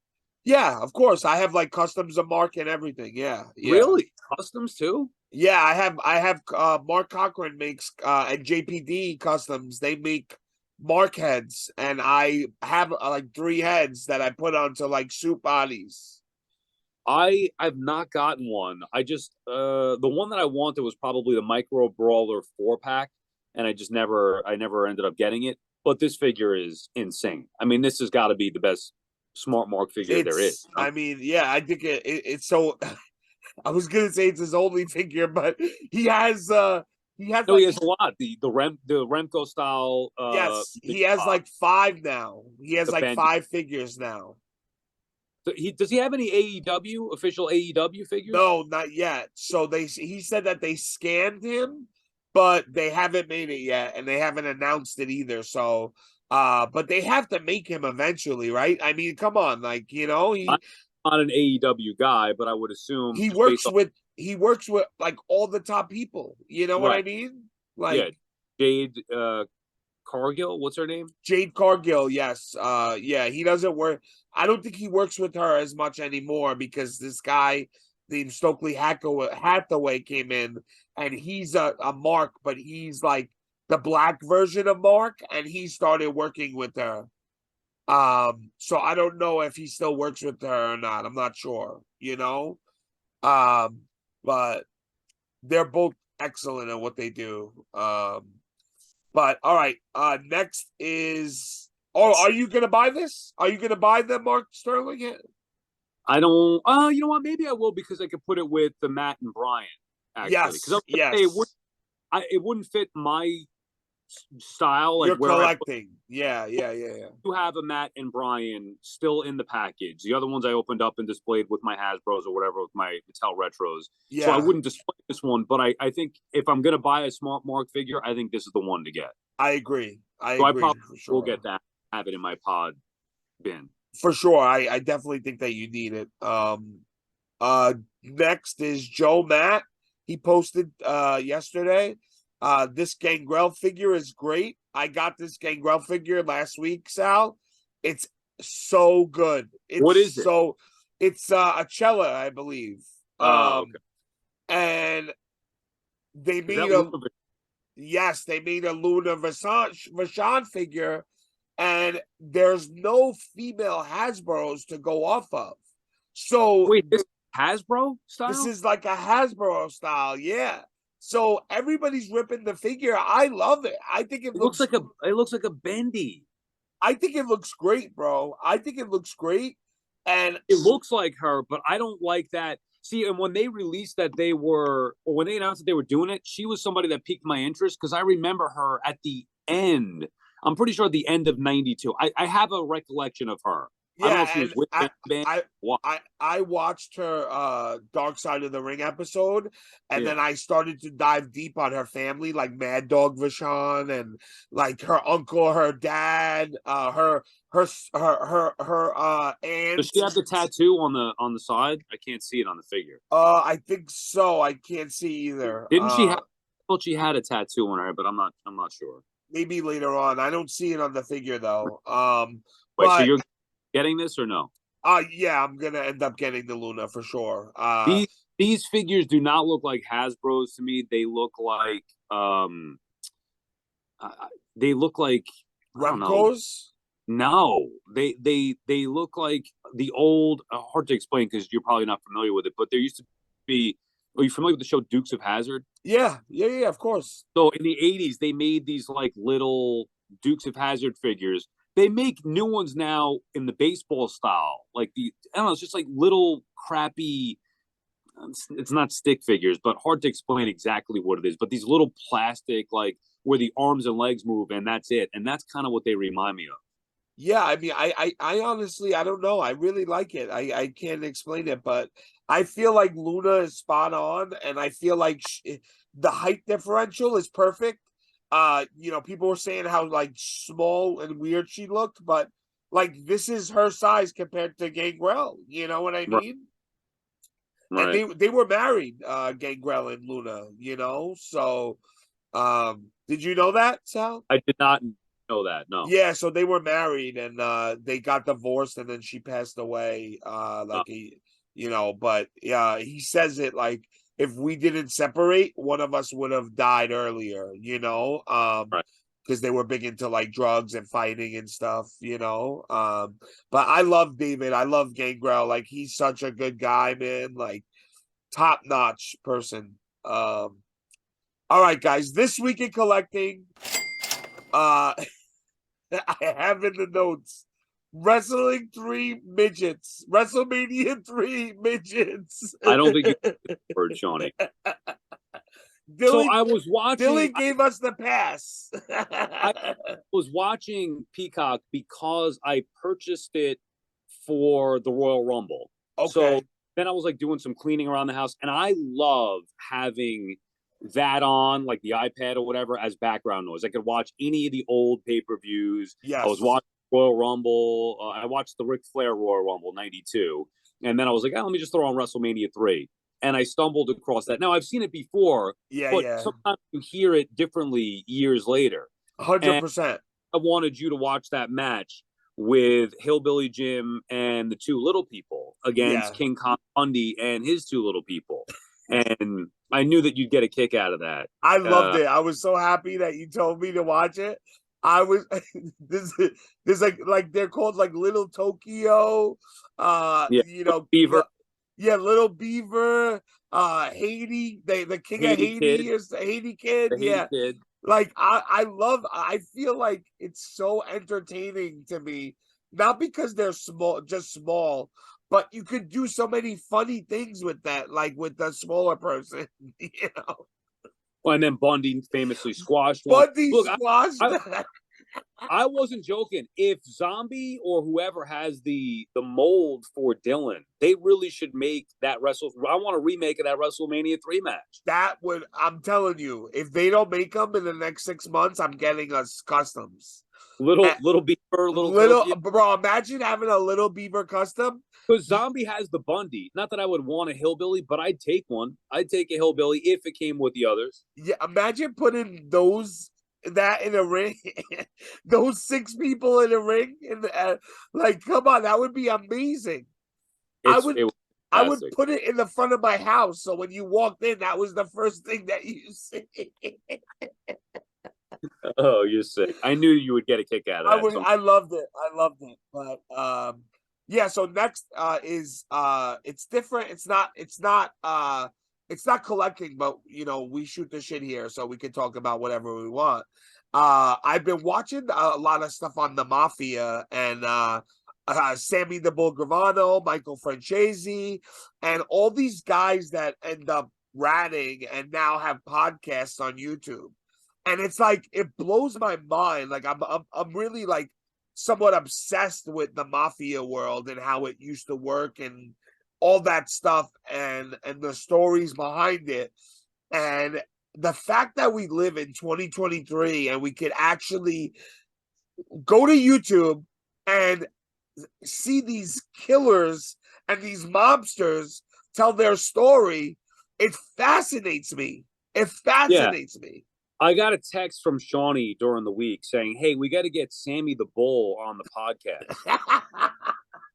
Speaker 2: Yeah, of course. I have like customs of Mark and everything. Yeah, yeah.
Speaker 3: Really? Customs too?
Speaker 2: Yeah, I have Mark Cochran makes and JPD Customs. They make Mark heads, and I have like 3 heads that I put onto like suit bodies.
Speaker 3: I've not gotten one. I just the one that I wanted was probably the Micro Brawler 4-pack, and I never ended up getting it. But this figure is insane. I mean, this has got to be the best smart mark figure there is.
Speaker 2: I mean, yeah, I think it's so. I was gonna say it's his only figure, but he has
Speaker 3: No, he
Speaker 2: like
Speaker 3: has a lot. The Remco style
Speaker 2: yes, he has like 5 now. He has
Speaker 3: the
Speaker 2: like
Speaker 3: bendy.
Speaker 2: 5 figures now.
Speaker 3: Does he have any AEW official AEW figures?
Speaker 2: No, not yet. So he said that they scanned him, but they haven't made it yet, and they haven't announced it either. So, but they have to make him eventually, right? I mean, come on, like
Speaker 3: I'm not an AEW guy, but I would assume
Speaker 2: he
Speaker 3: just based
Speaker 2: works
Speaker 3: on
Speaker 2: with he works with like all the top people. You know what I
Speaker 3: right.
Speaker 2: mean?
Speaker 3: Yeah,
Speaker 2: Like
Speaker 3: Jade Cargill, what's her name?
Speaker 2: Jade Cargill, yes. Yeah, he doesn't work. I don't think he works with her as much anymore because this guy named Stokely Hathaway came in, and he's a Mark, but he's like the black version of Mark, and he started working with her. So I don't know if he still works with her or not. I'm not sure. Um, but they're both excellent at what they do. But all right, next is are you gonna buy this? Are you gonna buy the Mark Sterling hit?
Speaker 3: I don't. You know what? Maybe I will because I could put it with the Matt and Brian actually. Because I
Speaker 2: Yes,
Speaker 3: was gonna say
Speaker 2: yes.
Speaker 3: it wouldn't fit my style. Like
Speaker 2: You're
Speaker 3: where I
Speaker 2: collecting. Yeah, yeah, yeah, yeah.
Speaker 3: do have a Matt and Brian still in the package. The other ones I opened up and displayed with my Hasbro's or whatever with my Mattel Retros. So I
Speaker 2: Yeah,
Speaker 3: wouldn't display this one, but I think if I'm gonna buy a Smart Mark figure, I think this is the one to get.
Speaker 2: I agree. I
Speaker 3: So I
Speaker 2: agree
Speaker 3: probably
Speaker 2: for
Speaker 3: will
Speaker 2: sure.
Speaker 3: get that, have it in my pod bin.
Speaker 2: For sure. I definitely think that you need it. Next is Joe Matt. He posted yesterday. This Gangrel figure is great. I got this Gangrel figure last week, Sal. It's so good.
Speaker 3: What is it?
Speaker 2: It's a Cella, I believe.
Speaker 3: Oh, okay.
Speaker 2: And they
Speaker 3: Is that
Speaker 2: made a yes, they made a Luna Vachon figure, and there's no female Hasbro's to go off of. So
Speaker 3: wait, this Hasbro
Speaker 2: this
Speaker 3: style?
Speaker 2: is like a Hasbro style, yeah. So everybody's ripping the figure. I love it.
Speaker 3: It looks like a bendy.
Speaker 2: I think it looks great, bro. I think it looks great. And
Speaker 3: It looks like her, but I don't like that. See, and when they released that when they announced that they were doing it, she was somebody that piqued my interest because I remember her at the end. I'm pretty sure at the end of '92. I have a recollection of her. I don't know if
Speaker 2: yeah,
Speaker 3: she was
Speaker 2: and
Speaker 3: with the band. What?
Speaker 2: I watched her Dark Side of the Ring episode, and
Speaker 3: Yeah.
Speaker 2: then I started to dive deep on her family, like Mad Dog Vachon, and like her uncle, her dad, her
Speaker 3: Does
Speaker 2: aunt.
Speaker 3: she have the tattoo on the side? I can't see it on the figure.
Speaker 2: I think so. I can't see either.
Speaker 3: Didn't she have? I thought she had a tattoo on her, but I'm not sure.
Speaker 2: Maybe later on. I don't see it on the figure though.
Speaker 3: Wait, so
Speaker 2: But
Speaker 3: you're getting this or no?
Speaker 2: yeah, I'm gonna end up getting the Luna for sure.
Speaker 3: These these figures do not look like Hasbro's to me. Uh, they look like I don't know.
Speaker 2: Remco's.
Speaker 3: No, they look like the old. Hard to explain because you're probably not familiar with it, but there used to be. Are you familiar with the show Dukes of Hazzard?
Speaker 2: Yeah, yeah, yeah. Of course.
Speaker 3: So in the '80s, they made these like little Dukes of Hazzard figures. They make new ones now in the baseball style, like I don't know, it's just like little crappy it's not stick figures, but hard to explain exactly what it is. But these little plastic, like where the arms and legs move, and that's it. And that's kind of what they remind me of.
Speaker 2: Yeah, I mean, I honestly, I don't know. I really like it. I can't explain it, but I feel like Luna is spot on, and I feel like the height differential is perfect. People were saying how like small and weird she looked, but like this is her size compared to Gangrel. You know what I
Speaker 3: Right.
Speaker 2: mean? And
Speaker 3: Right.
Speaker 2: they were married, Gangrel and Luna. So did you know that, Sal?
Speaker 3: I did not know that. No.
Speaker 2: Yeah, so they were married and they got divorced and then she passed away. But yeah, he says it like if we didn't separate, one of us would have died earlier,
Speaker 3: Right.
Speaker 2: because they were big into like drugs and fighting and stuff. But I love David. I love Gangrel. Like he's such a good guy, man. Like top notch person. All right, guys, this week in collecting, I have in the notes Wrestling 3 midgets. WrestleMania 3 midgets.
Speaker 3: I don't think you heard Shawnee. So I was watching.
Speaker 2: Dylan gave us the pass.
Speaker 3: I was watching Peacock because I purchased it for the Royal Rumble.
Speaker 2: Okay.
Speaker 3: So then I was like doing some cleaning around the house, and I love having that on, like the iPad or whatever, as background noise. I could watch any of the old pay-per-views.
Speaker 2: Yes.
Speaker 3: I was watching Royal Rumble. I watched the Ric Flair Royal Rumble '92, and then I was like, let me just throw on WrestleMania 3. And I stumbled across that. Now I've seen it before, but sometimes you hear it differently years later.
Speaker 2: 100%.
Speaker 3: I wanted you to watch that match with Hillbilly Jim and the two little people against King Kong Bundy and his two little people. And I knew that you'd get a kick out of that.
Speaker 2: I loved it. I was so happy that you told me to watch it. I was there's like they're called like Little Tokyo,
Speaker 3: Beaver.
Speaker 2: Yeah, Little Beaver, Haiti, the king of Haiti is the Haiti kid.
Speaker 3: The Haiti kid.
Speaker 2: Like I feel like it's so entertaining to me, not because they're small, but you could do so many funny things with that, like with the smaller person,
Speaker 3: Well, and then Bundy famously squashed
Speaker 2: one. Bundy squashed.
Speaker 3: I wasn't joking. If Zombie or whoever has the mold for Dylan, they really should make that I want a remake of that WrestleMania 3 match.
Speaker 2: I'm telling you, if they don't make them in the next 6 months, I'm getting us customs.
Speaker 3: Little Beaver, little
Speaker 2: bro. Imagine having a Little Beaver custom.
Speaker 3: Because Zombie has the Bundy. Not that I would want a hillbilly, but I'd take one. I'd take a hillbilly if it came with the others.
Speaker 2: Yeah, imagine putting that in a ring, those 6 people in a ring, and like, come on, that would be amazing. I would put it in the front of my house, so when you walked in, that was the first thing that you see.
Speaker 3: Oh, you're sick. I knew you would get a kick out of that.
Speaker 2: I loved it. But yeah. So next is it's different. It's not collecting, but we shoot the shit here, so we can talk about whatever we want. I've been watching a lot of stuff on the Mafia and Sammy the Bull Gravano, Michael Francesi, and all these guys that end up ratting and now have podcasts on YouTube. And it's like it blows my mind. Like I'm really like somewhat obsessed with the Mafia world and how it used to work and all that stuff and the stories behind it. And the fact that we live in 2023 and we could actually go to YouTube and see these killers and these mobsters tell their story, it fascinates me. It fascinates me.
Speaker 3: I got a text from Shawnee during the week saying, "Hey, we got to get Sammy the Bull on the podcast."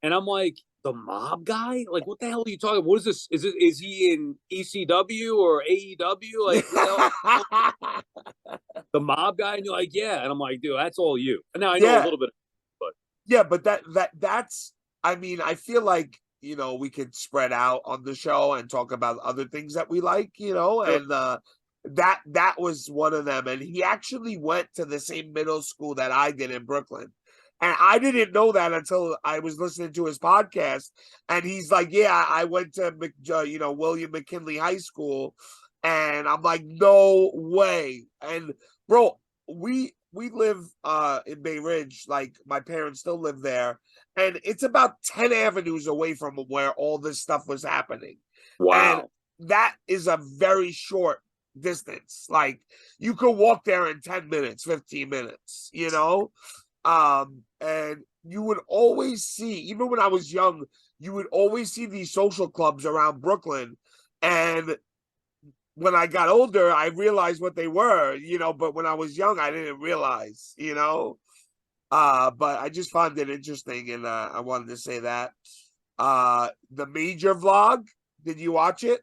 Speaker 3: And I'm like, the mob guy? Like, what the hell are you talking about? What is this? Is he in ECW or AEW? Like, the mob guy? And you're like, yeah. And I'm like, dude, that's all you. Now I know a little bit, but
Speaker 2: yeah, but that's. I mean, I feel like we could spread out on the show and talk about other things that we like, and that was one of them. And he actually went to the same middle school that I did in Brooklyn. And I didn't know that until I was listening to his podcast. And he's like, yeah, I went to, William McKinley High School. And I'm like, no way. And bro, we live in Bay Ridge. Like my parents still live there. And it's about 10 avenues away from where all this stuff was happening. And
Speaker 3: Wow.
Speaker 2: that is a very short distance. Like you could walk there in 10 minutes, 15 minutes, and you would always see, even when I was young, you would always see these social clubs around Brooklyn. And when I got older, I realized what they were, but when I was young, I didn't realize, but I just found it interesting, and I wanted to say that. The major vlog, did you watch it?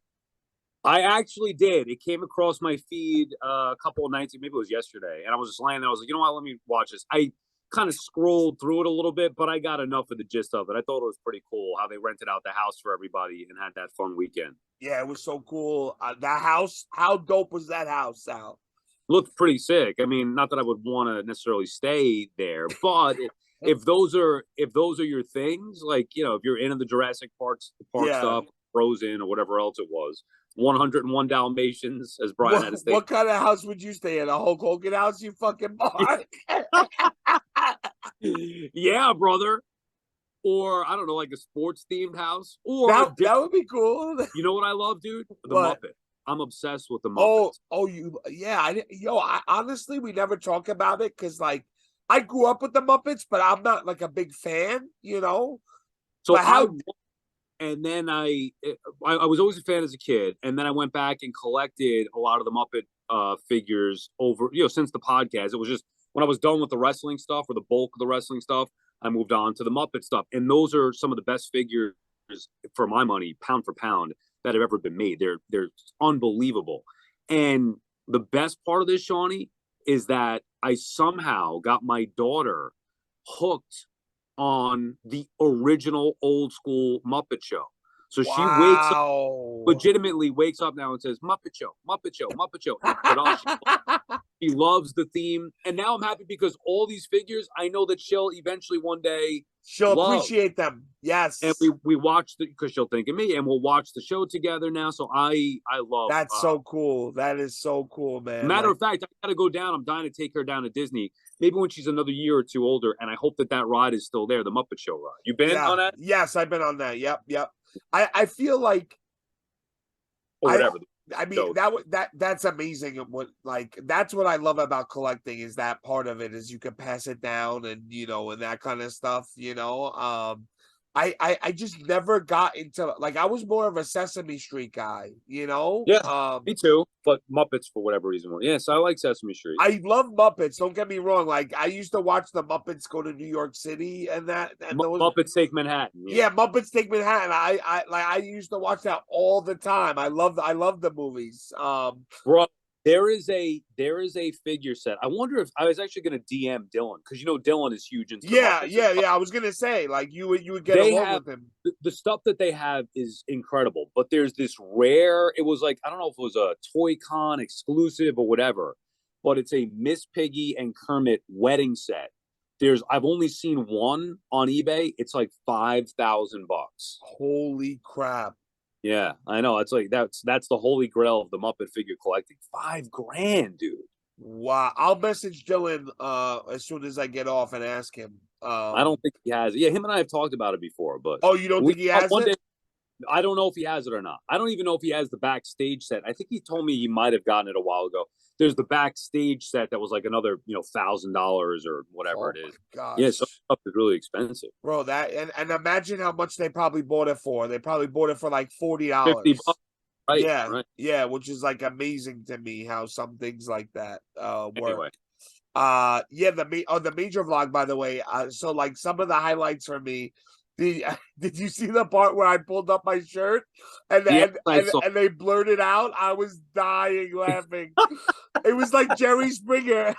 Speaker 3: I actually did. It came across my feed a couple of nights, maybe it was yesterday, and I was just laying there. I was like, you know what? Let me watch this. I kind of scrolled through it a little bit, but I got enough of the gist of it. I thought it was pretty cool how they rented out the house for everybody and had that fun weekend.
Speaker 2: Yeah, it was so cool. That house, how dope was that house, Sal?
Speaker 3: Looked pretty sick. I mean, not that I would want to necessarily stay there, but if those are your things, like if you're into the Jurassic Park
Speaker 2: Yeah.
Speaker 3: stuff, Frozen or whatever else it was, 101 Dalmatians, as Brian had to say.
Speaker 2: What kind of house would you stay in? A Hulk Hogan house, you fucking mark?
Speaker 3: Yeah, brother. Or I don't know, like a sports themed house. Or
Speaker 2: that would be cool.
Speaker 3: You know what I love, dude? The
Speaker 2: what?
Speaker 3: Muppet. I'm obsessed with the Muppets.
Speaker 2: I honestly, we never talk about it because like I grew up with the Muppets, but I'm not like a big fan, So
Speaker 3: and then I was always a fan as a kid, and then I went back and collected a lot of the Muppet figures over, since the podcast. It was just when I was done with the wrestling stuff or the bulk of the wrestling stuff, I moved on to the Muppet stuff, and those are some of the best figures for my money, pound for pound, that have ever been made. They're unbelievable, and the best part of this, Shawnee, is that I somehow got my daughter hooked on the original old school Muppet Show. So she legitimately wakes up now and says, Muppet Show, Muppet Show, Muppet Show. She loves the theme. And now I'm happy because all these figures, I know that she'll eventually one day
Speaker 2: appreciate them. Yes.
Speaker 3: And we watch because she'll think of me, and we'll watch the show together now. So I love
Speaker 2: that's so cool. That is so cool, man.
Speaker 3: Matter of fact, I gotta go down. I'm dying to take her down to Disney, maybe when she's another year or two older, and I hope that ride is still there, the Muppet Show ride. You been on that?
Speaker 2: Yes, I've been on that. Yep. I feel like
Speaker 3: or whatever.
Speaker 2: I mean that's amazing. That's what I love about collecting, is that part of it is you can pass it down and and that kind of stuff. I just never got into, like, I was more of a Sesame Street guy,
Speaker 3: Yeah, me too. But Muppets, for whatever reason, yes, I like Sesame Street.
Speaker 2: I love Muppets. Don't get me wrong. Like, I used to watch the Muppets go to New York City and that. And
Speaker 3: Muppets Take Manhattan.
Speaker 2: Yeah, Muppets Take Manhattan. I used to watch that all the time. I love the movies.
Speaker 3: Bro, there is a figure set. I wonder if I was actually going to DM Dylan, because Dylan is huge into
Speaker 2: yeah. I was gonna say, like, you would get along with him.
Speaker 3: The stuff that they have is incredible, but there's this rare. It was like, I don't know if it was a Toy Con exclusive or whatever, but it's a Miss Piggy and Kermit wedding set. I've only seen one on eBay. It's like $5,000.
Speaker 2: Holy crap!
Speaker 3: Yeah, I know. It's like that's the holy grail of the Muppet figure collecting. $5,000, dude.
Speaker 2: Wow. I'll message Dylan as soon as I get off and ask him.
Speaker 3: I don't think he has it. Yeah, him and I have talked about it before, but
Speaker 2: you don't think he has it?
Speaker 3: Day, I don't know if he has it or not. I don't even know if he has the backstage set. I think he told me he might have gotten it a while ago. There's the backstage set that was like another, $1,000 or whatever it is.
Speaker 2: Gosh.
Speaker 3: Yeah, some stuff is really expensive,
Speaker 2: bro. That and imagine how much they probably bought it for. They probably bought it for like $40.
Speaker 3: $50. Right,
Speaker 2: yeah,
Speaker 3: right.
Speaker 2: Yeah, which is like amazing to me how some things like that work.
Speaker 3: Anyway.
Speaker 2: The major vlog, by the way. So like some of the highlights for me. Did you see the part where I pulled up my shirt and they blurted out? I was dying laughing. It was like Jerry Springer.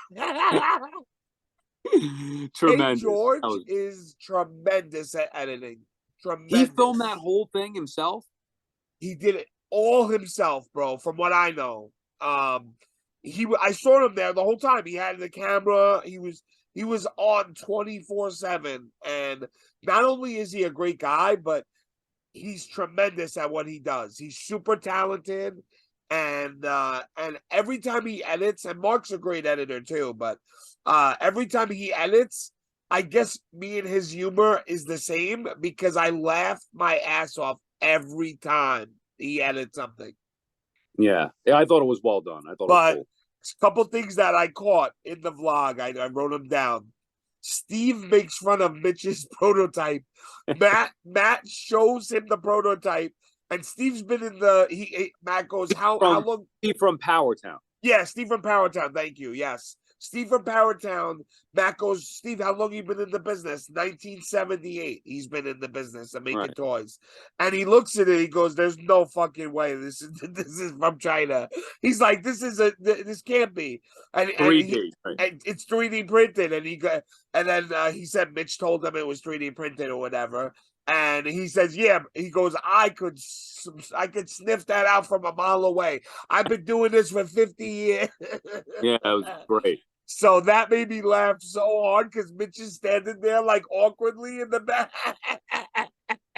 Speaker 3: Tremendous.
Speaker 2: Hey, George is tremendous at editing. Tremendous.
Speaker 3: He filmed that whole thing himself?
Speaker 2: He did it all himself, bro, from what I know. I saw him there the whole time. He had the camera. He was on 24/7. And not only is he a great guy, but he's tremendous at what he does. He's super talented. And every time he edits, and Mark's a great editor too, but every time he edits, I guess me and his humor is the same because I laugh my ass off every time he edits something.
Speaker 3: Yeah, I thought it was well done. I thought it was
Speaker 2: But
Speaker 3: cool.
Speaker 2: a couple things that I caught in the vlog, I wrote them down. Steve makes fun of Mitch's prototype. Matt shows him the prototype, and Steve's been in the. Matt goes, how long?
Speaker 3: Steve from Power Town.
Speaker 2: Yeah, Steve from Power Town. Thank you. Yes. Steve from Power Town. Matt goes, Steve, how long you been in the business? 1978. He's been in the business of making toys. And he looks at it, he goes, there's no fucking way. This is from China. He's like, this can't be. And
Speaker 3: 3D.
Speaker 2: And it's 3D printed. And then he said Mitch told him it was 3D printed or whatever. And he says, yeah, he goes, I could sniff that out from a mile away. I've been doing this for 50 years.
Speaker 3: Yeah, that was great.
Speaker 2: So that made me laugh so hard because Mitch is standing there like awkwardly in the back.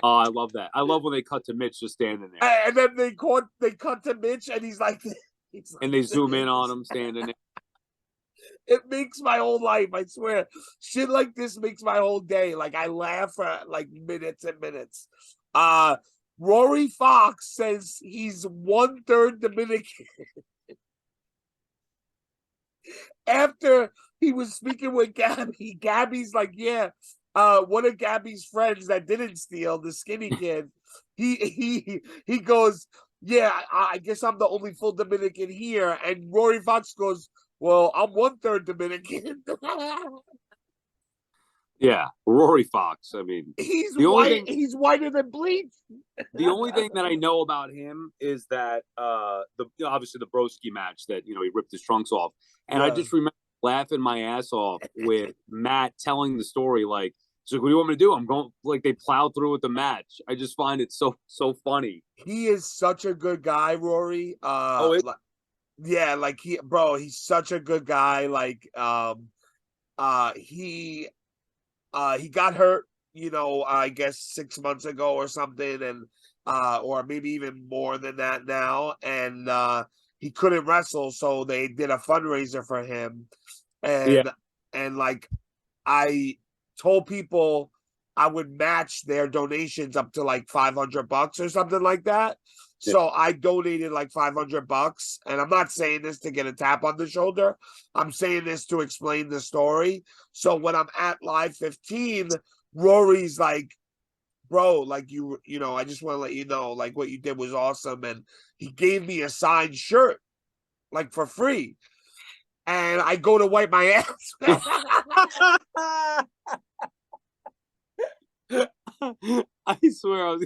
Speaker 3: Oh, I love that. I love when they cut to Mitch just standing there.
Speaker 2: And then they cut to Mitch and he's like
Speaker 3: and they zoom in on him standing there.
Speaker 2: It makes my whole life, I swear. Shit like this makes my whole day. Like I laugh for like minutes and minutes. Rory Fox says he's 1/3 Dominican. After he was speaking with Gabby's like, yeah, one of Gabby's friends that didn't steal, the skinny kid, he goes, yeah, I guess I'm the only full Dominican here. And Rory Fox goes, well, I'm 1/3 Dominican.
Speaker 3: Yeah, Rory Fox. I mean,
Speaker 2: he's white. He's whiter than bleach.
Speaker 3: The only thing that I know about him is that obviously the Broski match that he ripped his trunks off, and I just remember laughing my ass off with Matt telling the story like, "So what do you want me to do? I'm going." Like they plowed through with the match. I just find it so funny.
Speaker 2: He is such a good guy, Rory. Yeah, like he's such a good guy. Like he got hurt, I guess 6 months ago or something, and or maybe even more than that now, and he couldn't wrestle, so they did a fundraiser for him, and like I told people I would match their donations up to like $500 or something like that. So I donated like $500, and I'm not saying this to get a tap on the shoulder. I'm saying this to explain the story. So when I'm at Live 15, Rory's like, bro, like I just want to let you know, like what you did was awesome. And he gave me a signed shirt, like for free. And I go to wipe my ass.
Speaker 3: I swear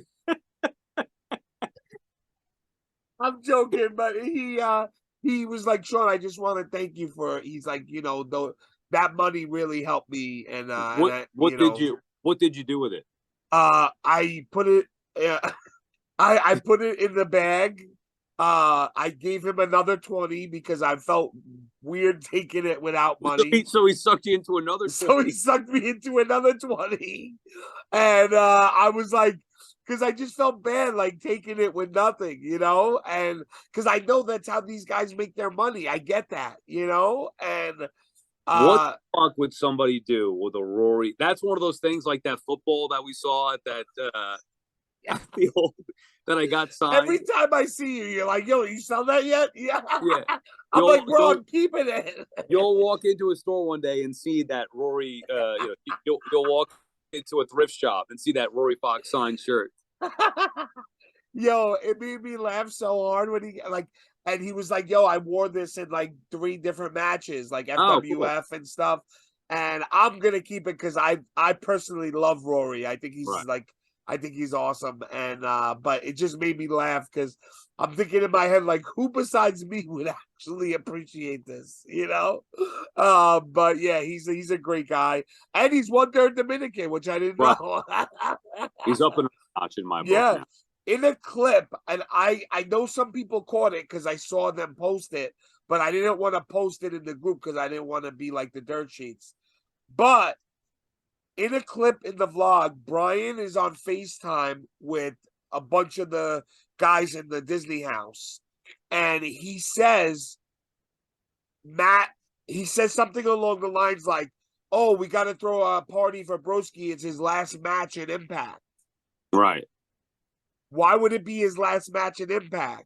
Speaker 2: I'm joking, but he was like, Sean, I just want to thank you for. He's like, that money really helped me. And
Speaker 3: what did you do with it?
Speaker 2: I put it. I put it in the bag. I gave him another 20 because I felt weird taking it without money.
Speaker 3: So he sucked you into another 20.
Speaker 2: So he sucked me into another 20, and I was like. Because I just felt bad, like taking it with nothing, and because I know that's how these guys make their money. I get that, and
Speaker 3: what the fuck would somebody do with a Rory? That's one of those things like that football that we saw at that the old that I got signed.
Speaker 2: Every time I see you, you're like, yo, you sell that yet? Yeah. I'm like, bro, I'm keeping it.
Speaker 3: You'll walk into a store one day and see that Rory, you'll walk into a thrift shop and see that Rory Fox signed shirt.
Speaker 2: Yo, it made me laugh so hard when he was like, yo, I wore this in like 3 different matches, like FWF and stuff. And I'm gonna keep it because I personally love Rory. I think he's I think he's awesome. And but it just made me laugh because I'm thinking in my head, like, who besides me would actually appreciate this, But yeah, he's a great guy. And he's 1/3 Dominican, which I didn't know.
Speaker 3: He's up in a notch in my book now.
Speaker 2: In a clip, and I know some people caught it because I saw them post it, but I didn't want to post it in the group because I didn't want to be like the dirt sheets. But in a clip in the vlog, Brian is on FaceTime with a bunch of the guys in the Disney house. And he says, he says something along the lines like, oh, we got to throw a party for Broski. It's his last match in Impact.
Speaker 3: Right.
Speaker 2: Why would it be his last match in Impact?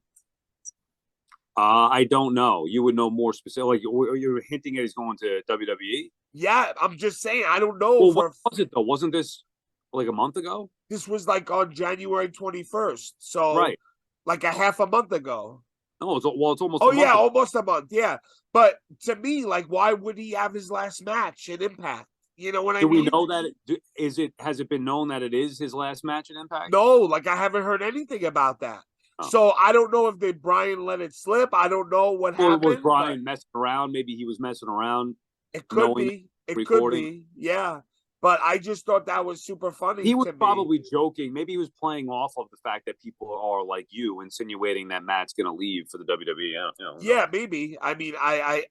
Speaker 3: I don't know. You would know more specific. Like you're hinting at he's going to WWE.
Speaker 2: Yeah, I'm just saying. I don't know.
Speaker 3: Well, what was it though? Wasn't this like a month ago?
Speaker 2: This was like on January 21st. So
Speaker 3: right,
Speaker 2: like a half a month ago.
Speaker 3: No, it's almost.
Speaker 2: Oh
Speaker 3: a month
Speaker 2: yeah,
Speaker 3: ago.
Speaker 2: almost a month. Yeah, but to me, like, why would he have his last match in Impact? You know what I mean?
Speaker 3: Do we know that? Has it been known that it is his last match in Impact?
Speaker 2: No, like I haven't heard anything about that. Oh. So I don't know if Brian let it slip. I don't know what happened.
Speaker 3: Was Brian messing around? Maybe he was messing around.
Speaker 2: It could be. It could be. Yeah. But I just thought that was super funny.
Speaker 3: He was probably joking. Maybe he was playing off of the fact that people are like you, insinuating that Matt's going to leave for the WWE.
Speaker 2: Yeah, maybe. I mean, I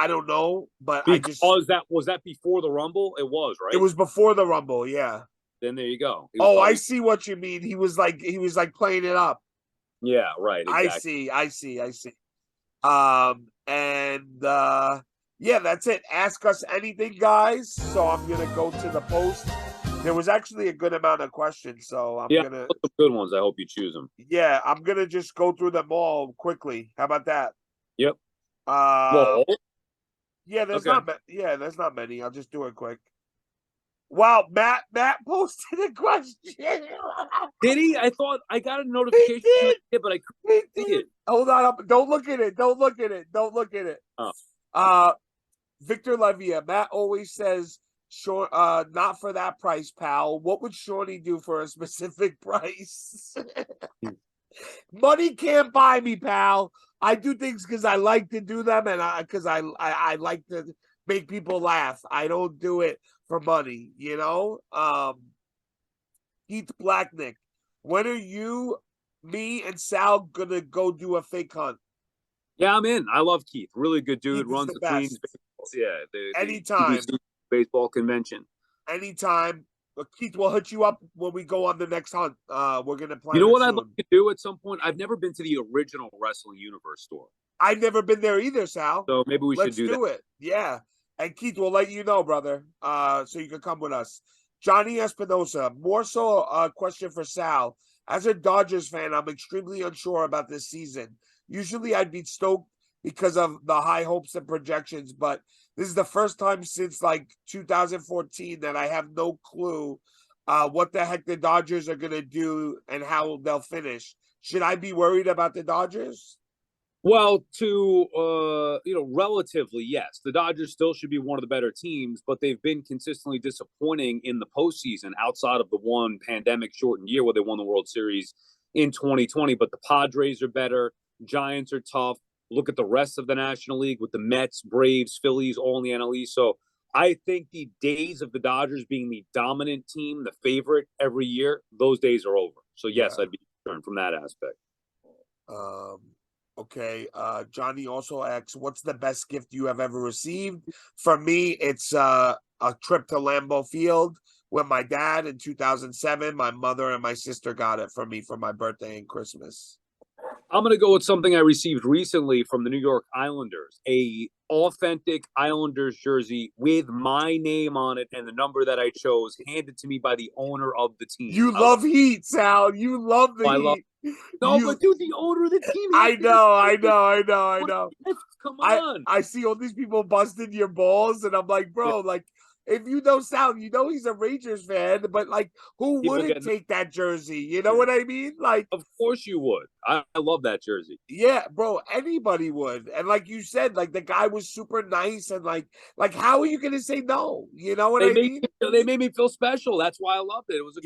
Speaker 2: don't know, but
Speaker 3: because was that before the Rumble? It was, right?
Speaker 2: It was before the Rumble. Yeah.
Speaker 3: Then there you go.
Speaker 2: Oh, I see what you mean. He was like playing it up.
Speaker 3: Yeah. Right. Exactly.
Speaker 2: I see. Yeah, that's it. Ask us anything, guys. So I'm gonna go to the post. There was actually a good amount of questions, so I'm gonna
Speaker 3: some good ones. I hope you choose them.
Speaker 2: Yeah, I'm gonna just go through them all quickly. How about that?
Speaker 3: Yep.
Speaker 2: Yeah, there's not many. I'll just do it quick. Wow, Matt posted a question.
Speaker 3: Did he? I thought I got a notification, but I couldn't see it.
Speaker 2: Hold on, don't look at it. Don't look at it.
Speaker 3: Oh.
Speaker 2: Victor Levia, Matt always says, "Sure, not for that price, pal." What would Shorty do for a specific price? Money can't buy me, pal. I do things because I like to do them, and because I like to make people laugh. I don't do it for money, you know. Keith Blacknick, when are you, me, and Sal gonna go do a fake hunt?
Speaker 3: Yeah, I'm in. I love Keith. Really good dude.
Speaker 2: Keith
Speaker 3: Runs the Queens. Yeah,
Speaker 2: anytime.
Speaker 3: The baseball convention.
Speaker 2: Anytime. Keith, we'll hit you up when we go on the next hunt. We're gonna plan.
Speaker 3: You know what
Speaker 2: soon.
Speaker 3: I'd like to do at some point? I've never been to the original Wrestling Universe store.
Speaker 2: I've never been there either, Sal.
Speaker 3: So maybe we should do that.
Speaker 2: Let's do it. Yeah. And Keith, we'll let you know, brother. So you can come with us. Johnny Espinosa, more so a question for Sal. As a Dodgers fan, I'm extremely unsure about this season. Usually I'd be stoked because of the high hopes and projections, but this is the first time since like 2014 that I have no clue what the heck the Dodgers are going to do and how they'll finish. Should I be worried about the Dodgers?
Speaker 3: Well, relatively, yes. The Dodgers still should be one of the better teams, but they've been consistently disappointing in the postseason outside of the one pandemic-shortened year where they won the World Series in 2020. But the Padres are better. Giants are tough. Look at the rest of the National League with the Mets, Braves, Phillies, all in the NL East. So I think the days of the Dodgers being the dominant team, the favorite every year, those days are over. So, yes, I'd be concerned from that aspect.
Speaker 2: Okay. Johnny also asks, what's the best gift you have ever received? For me, it's a trip to Lambeau Field with my dad in 2007. My mother and my sister got it for me for my birthday and Christmas.
Speaker 3: I'm going to go with something I received recently from the New York Islanders, a authentic Islanders jersey with my name on it and the number that I chose, handed to me by the owner of the team.
Speaker 2: You love Heat, Sal. You love the Heat.
Speaker 3: But dude, the owner of the team.
Speaker 2: I know.
Speaker 3: Come on.
Speaker 2: I see all these people busting your balls, and I'm like, bro, like, if you know Sal, you know he's a Rangers fan, but like, who wouldn't take that jersey? You know what I mean? Like,
Speaker 3: of course you would. I love that jersey.
Speaker 2: Yeah, bro, anybody would. And like you said, like the guy was super nice, and like how are you gonna say no? You know what I mean?
Speaker 3: They made me feel special. That's why I loved it. It was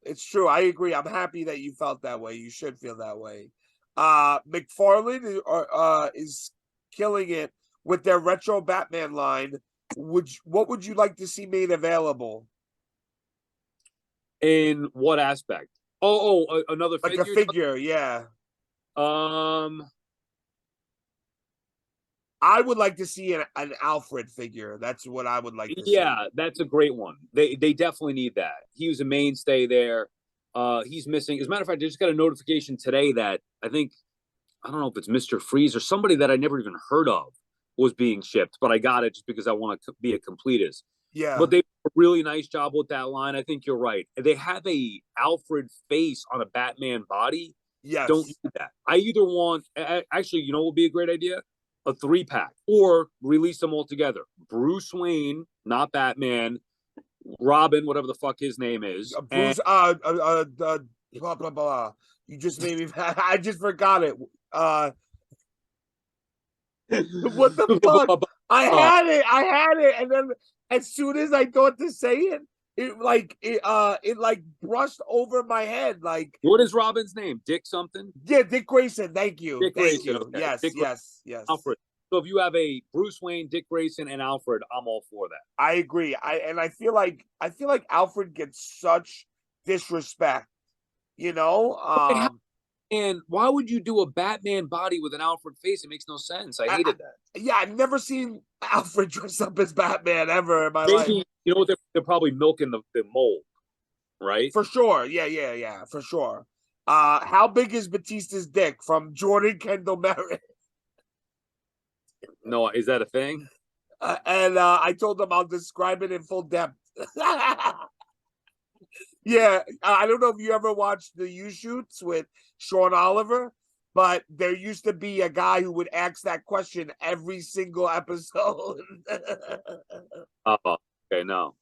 Speaker 2: it's true. I agree. I'm happy that you felt that way. You should feel that way. McFarlane is killing it with their retro Batman line. What would you like to see made available?
Speaker 3: In what aspect? Another
Speaker 2: like
Speaker 3: figure?
Speaker 2: A figure, yeah. I would like to see an Alfred figure. That's what I would like to see.
Speaker 3: Yeah, that's a great one. They definitely need that. He was a mainstay there. He's missing. As a matter of fact, I just got a notification today that I don't know if it's Mr. Freeze or somebody that I never even heard of was being shipped, but I got it just because I want to be a completist.
Speaker 2: Yeah.
Speaker 3: But they did a really nice job with that line. I think you're right. They have a Alfred face on a Batman body.
Speaker 2: Yes.
Speaker 3: Don't do that. I either want, actually, you know what would be a great idea? A 3-pack, or release them all together. Bruce Wayne, not Batman, Robin, whatever the fuck his name is.
Speaker 2: Bruce, blah, blah, blah. You just made me, I just forgot it. What the fuck? I had it. And then as soon as I thought to say it, it brushed over my head. Like,
Speaker 3: what is Robin's name? Dick something?
Speaker 2: Yeah, Dick Grayson. Thank you.
Speaker 3: Dick
Speaker 2: Thank
Speaker 3: Grayson.
Speaker 2: you.
Speaker 3: Okay.
Speaker 2: Yes,
Speaker 3: Dick
Speaker 2: yes.
Speaker 3: Alfred. So if you have a Bruce Wayne, Dick Grayson, and Alfred, I'm all for that.
Speaker 2: I agree. I feel like Alfred gets such disrespect.
Speaker 3: And why would you do a Batman body with an Alfred face? It makes no sense. I hated that.
Speaker 2: Yeah, I've never seen Alfred dress up as Batman ever in my life.
Speaker 3: You know what? They're probably milking the mold, right?
Speaker 2: For sure. Yeah, for sure. How big is Batista's dick? From Jordan Kendall Merritt.
Speaker 3: No, is that a thing?
Speaker 2: And I told him I'll describe it in full depth. Yeah, I don't know if you ever watched the U-Shoots with Sean Oliver, but there used to be a guy who would ask that question every single episode.
Speaker 3: Oh, okay, no.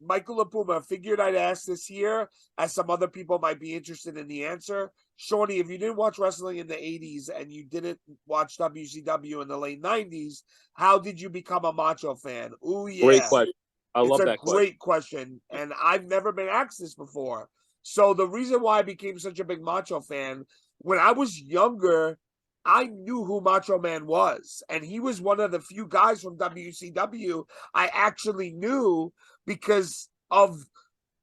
Speaker 2: Michael LaPuma, figured I'd ask this here, as some other people might be interested in the answer. Shawnee, if you didn't watch wrestling in the 80s and you didn't watch WCW in the late 90s, how did you become a Macho fan? Ooh, yeah.
Speaker 3: Great question. I love that question.
Speaker 2: It's a great question, and I've never been asked this before. So the reason why I became such a big Macho fan, when I was younger, I knew who Macho Man was, and he was one of the few guys from WCW I actually knew because of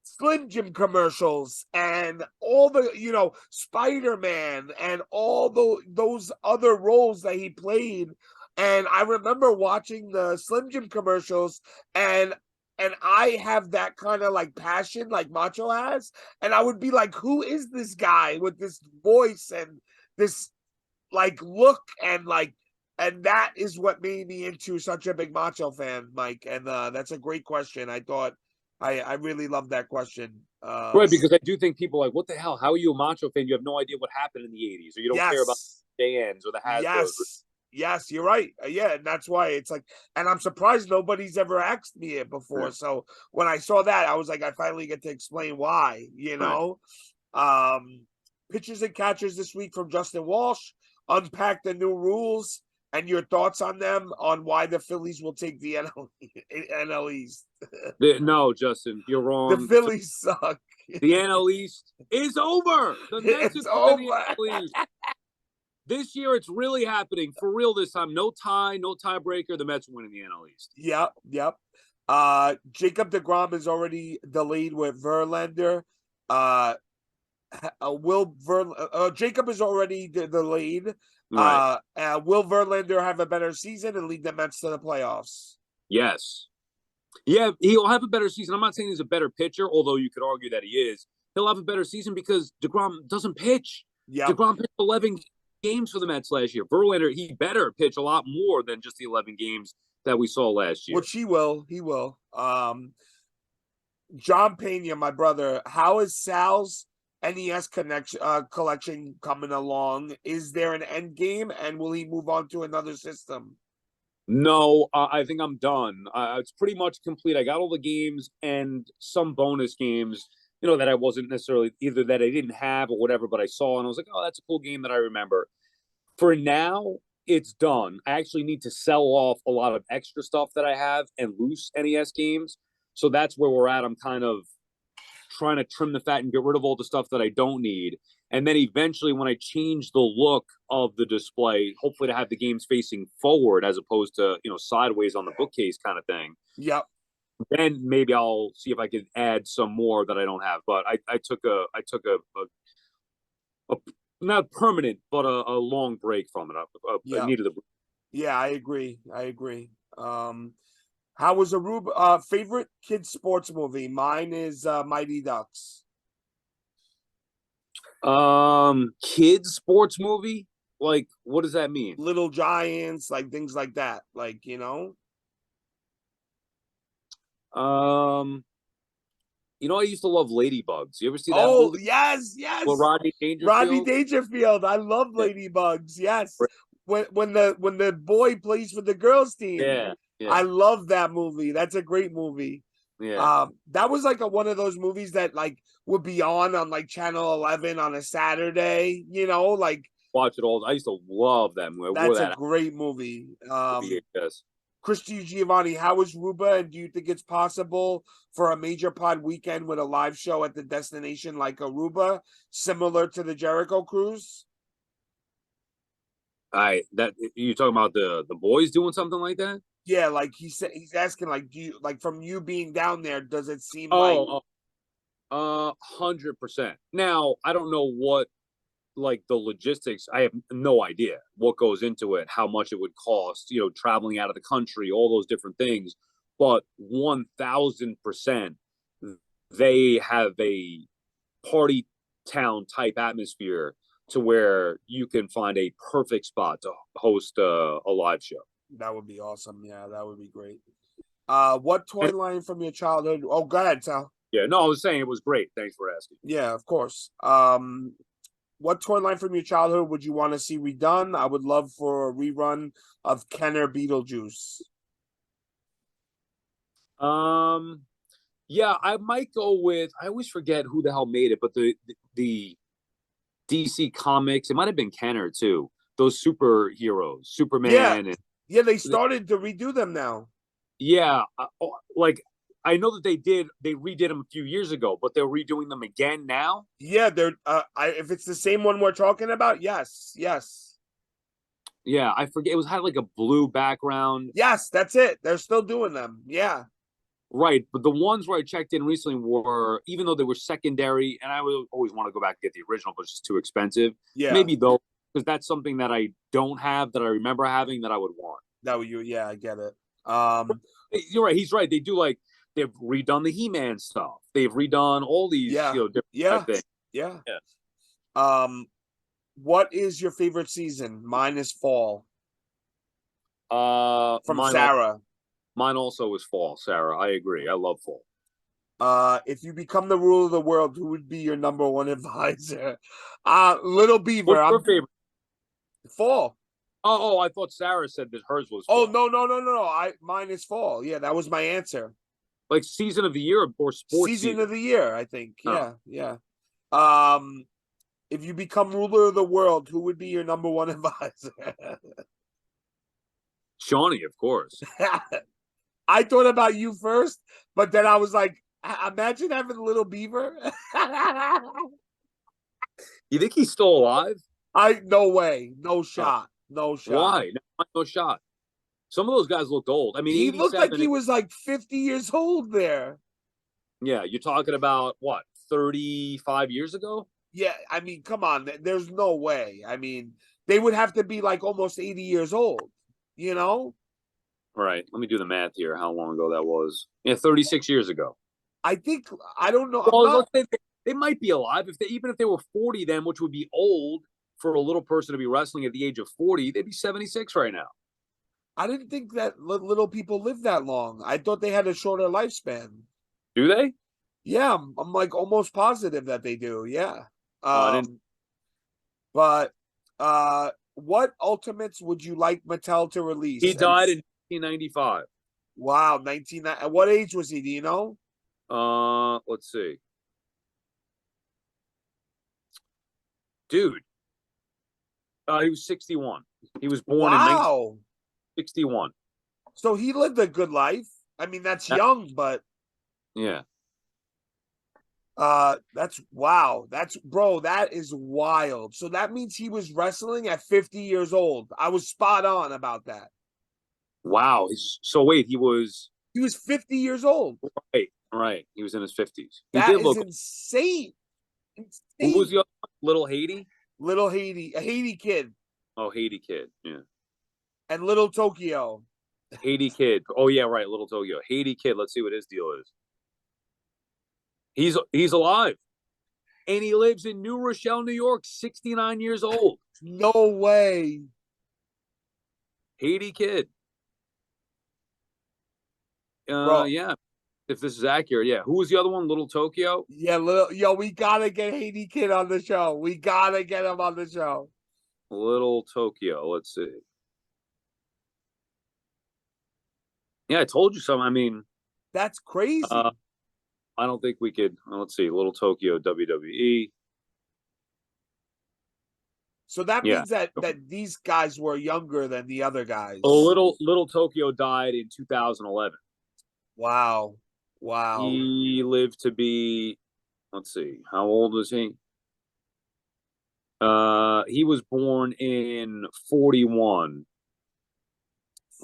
Speaker 2: Slim Jim commercials and all the, Spider-Man and all those other roles that he played. And I remember watching the Slim Jim commercials, and I have that kind of like passion like Macho has. And I would be like, who is this guy with this voice and this like look and that is what made me into such a big Macho fan, Mike. And that's a great question. I thought I really love that question.
Speaker 3: Right, because I do think people are like, what the hell? How are you a Macho fan? You have no idea what happened in the 80s, or you don't care about the Dans or the Hasbros.
Speaker 2: Yes, you're right. Yeah, and that's why it's like, and I'm surprised nobody's ever asked me it before. Yeah. So when I saw that, I was like, I finally get to explain why, Right. Pitchers and catchers this week from Justin Walsh. Unpack the new rules and your thoughts on them, on why the Phillies will take the NL East.
Speaker 3: No, Justin, you're wrong.
Speaker 2: The Phillies suck.
Speaker 3: The NL East is over. The Mets are over. The NL East. This year, it's really happening for real this time. No tiebreaker. The Mets are winning the NL East.
Speaker 2: Yep. Jacob deGrom is already delayed with Verlander. Jacob is already delayed. Right. Will Verlander have a better season and lead the Mets to the playoffs?
Speaker 3: Yes. Yeah, he'll have a better season. I'm not saying he's a better pitcher, although you could argue that he is. He'll have a better season because deGrom doesn't pitch. Yeah. deGrom pitched 11 games for the Mets last year. Verlander, he better pitch a lot more than just the 11 games that we saw last year.
Speaker 2: Which he will. John Pena, my brother, how is Sal's NES collection coming along? Is there an end game, and will he move on to another system?
Speaker 3: No, I think I'm done. It's pretty much complete. I got all the games and some bonus games, that I wasn't necessarily either that I didn't have or whatever, but I saw and I was like, oh, that's a cool game that I remember. For now, it's done. I actually need to sell off a lot of extra stuff that I have and loose NES games. So that's where we're at. I'm kind of trying to trim the fat and get rid of all the stuff that I don't need. And then eventually when I change the look of the display, hopefully to have the games facing forward as opposed to, sideways on the bookcase kind of thing.
Speaker 2: Yep.
Speaker 3: Then maybe I'll see if I can add some more that I don't have. But I took a not permanent, but a long break from it. I needed a break.
Speaker 2: Yeah, I agree. I agree. How was Aruba? Favorite kids sports movie? Mine is Mighty Ducks.
Speaker 3: Kids sports movie? Like, what does that mean?
Speaker 2: Little Giants, like things like that. Like, you know.
Speaker 3: Um, I used to love Ladybugs. You ever see that
Speaker 2: Oh,
Speaker 3: movie
Speaker 2: yes,
Speaker 3: with
Speaker 2: yes.
Speaker 3: Rodney
Speaker 2: Rodney
Speaker 3: Dangerfield?
Speaker 2: Dangerfield. I love
Speaker 3: Yeah,
Speaker 2: Ladybugs. Yes. When the boy plays for the girls team.
Speaker 3: yeah, yeah,
Speaker 2: I love that movie. That's a great movie.
Speaker 3: yeah.
Speaker 2: That was like one of those movies that like would be on like Channel 11 on a Saturday, like
Speaker 3: Watch it all. I used to love that movie. I wore
Speaker 2: that's a
Speaker 3: that out
Speaker 2: great movie.
Speaker 3: of VHS.
Speaker 2: Christy Giovanni, how is Ruba? And do you think it's possible for a major pod weekend with a live show at the destination like Aruba, similar to the Jericho Cruise?
Speaker 3: That you talking about the boys doing something like that?
Speaker 2: Yeah, like he said, he's asking, like, do you like from you being down there? Does it seem like?
Speaker 3: Oh, 100%. Now I don't know what like the logistics. I have no idea what goes into it, how much it would cost. Traveling out of the country, all those different things. But 1,000%, they have a party town type atmosphere to where you can find a perfect spot to host a live show.
Speaker 2: That would be awesome. Yeah, that would be great. What toy line from your childhood? Oh, go ahead, Sal.
Speaker 3: Yeah, no, I was saying it was great. Thanks for asking.
Speaker 2: Yeah, of course. What toy line from your childhood would you want to see redone? I would love for a rerun of Kenner Beetlejuice.
Speaker 3: Um, yeah, I might go with. I always forget who the hell made it, but the DC Comics. It might have been Kenner too. Those superheroes,
Speaker 2: Yeah,
Speaker 3: Superman, and
Speaker 2: yeah, they started to redo them now.
Speaker 3: yeah, like I know that they did. They redid them a few years ago, but they're redoing them again now.
Speaker 2: Yeah, they're. If it's the same one we're talking about, yes, yes,
Speaker 3: Yeah, I forget. It was had like a blue background.
Speaker 2: yes. That's it. They're still doing them. Yeah,
Speaker 3: Right, but the ones where I checked in recently were, even though they were secondary, and I would always want to go back and get the original, but it's just too expensive.
Speaker 2: yeah.
Speaker 3: Maybe though, because that's something that I don't have that I remember having that I would want.
Speaker 2: That would you. Yeah, I get it.
Speaker 3: You're right. He's right. They do like they've redone the He-Man stuff. They've redone all these,
Speaker 2: Yeah,
Speaker 3: different
Speaker 2: yeah,
Speaker 3: things.
Speaker 2: yeah.
Speaker 3: Yeah.
Speaker 2: What is your favorite season? Mine is fall. From
Speaker 3: Mine,
Speaker 2: Sarah.
Speaker 3: mine also is fall. Sarah, I agree. I love fall.
Speaker 2: If you become the ruler of the world, who would be your number one advisor? Little Beaver.
Speaker 3: What's your
Speaker 2: I'm
Speaker 3: favorite?
Speaker 2: fall.
Speaker 3: Oh, I thought Sarah said that hers was
Speaker 2: Oh
Speaker 3: fall.
Speaker 2: no. Mine is fall. Yeah, that was my answer.
Speaker 3: Like season of the year or sports
Speaker 2: Season of the year, I think.
Speaker 3: Oh.
Speaker 2: Yeah, yeah. Um, if you become ruler of the world, who would be your number one advisor?
Speaker 3: Shawnee, of course.
Speaker 2: I thought about you first, but then I was like, imagine having Little Beaver.
Speaker 3: You think he's still alive?
Speaker 2: No way, no
Speaker 3: Oh,
Speaker 2: shot, no shot.
Speaker 3: why? No shot. Some of those guys looked old. I mean,
Speaker 2: He looked like
Speaker 3: 87.
Speaker 2: he was like 50 years old there.
Speaker 3: Yeah, you're talking about what, 35 years ago?
Speaker 2: Yeah, I mean, come on, there's no way. I mean, they would have to be like almost 80 years old, you know?
Speaker 3: All right, let me do the math here. How long ago that was? Yeah, 36 years ago.
Speaker 2: I think I don't know. I'm
Speaker 3: Well,
Speaker 2: not.
Speaker 3: let's say they might be alive even if they were 40 then, which would be old for a little person to be wrestling at the age of 40. They'd be 76 right now.
Speaker 2: I didn't think that little people live that long. I thought they had a shorter lifespan.
Speaker 3: Do they?
Speaker 2: Yeah, I'm like almost positive that they do. Yeah.
Speaker 3: Oh, I didn't.
Speaker 2: But what Ultimates would you like Mattel to release?
Speaker 3: He died in 1995.
Speaker 2: Wow, 19. At what age was he? Do you know?
Speaker 3: Let's see. Dude, he was 61. He was born in
Speaker 2: Wow.
Speaker 3: 1961.
Speaker 2: So he lived a good life. I mean, that's young, but
Speaker 3: Yeah.
Speaker 2: that's wow. That is wild. So that means he was wrestling at 50 years old. I was spot on about that.
Speaker 3: Wow. So wait, he was
Speaker 2: 50 years old.
Speaker 3: right. He was in his 50s. He
Speaker 2: That
Speaker 3: did
Speaker 2: is
Speaker 3: look.
Speaker 2: insane.
Speaker 3: Who was the other one? Little Haiti?
Speaker 2: Little Haiti, a Haiti kid.
Speaker 3: Oh, Haiti kid. Yeah.
Speaker 2: And Little Tokyo.
Speaker 3: Haiti Kid. Oh yeah, right. Little Tokyo. Haiti Kid. Let's see what his deal is. He's alive, and he lives in New Rochelle, New York. 69 years old.
Speaker 2: No way.
Speaker 3: Haiti Kid.
Speaker 2: Bro.
Speaker 3: Yeah. If this is accurate, yeah. Who was the other one? Little Tokyo.
Speaker 2: Yeah, we gotta get Haiti Kid on the show. We gotta get him on the show.
Speaker 3: Little Tokyo. Let's see. Yeah, I told you something. I mean,
Speaker 2: that's crazy.
Speaker 3: I don't think we could. Let's see. Little Tokyo WWE.
Speaker 2: So that means that these guys were younger than the other guys.
Speaker 3: Little Tokyo died in 2011.
Speaker 2: Wow.
Speaker 3: He lived to be, let's see, how old was he? He was born in 41.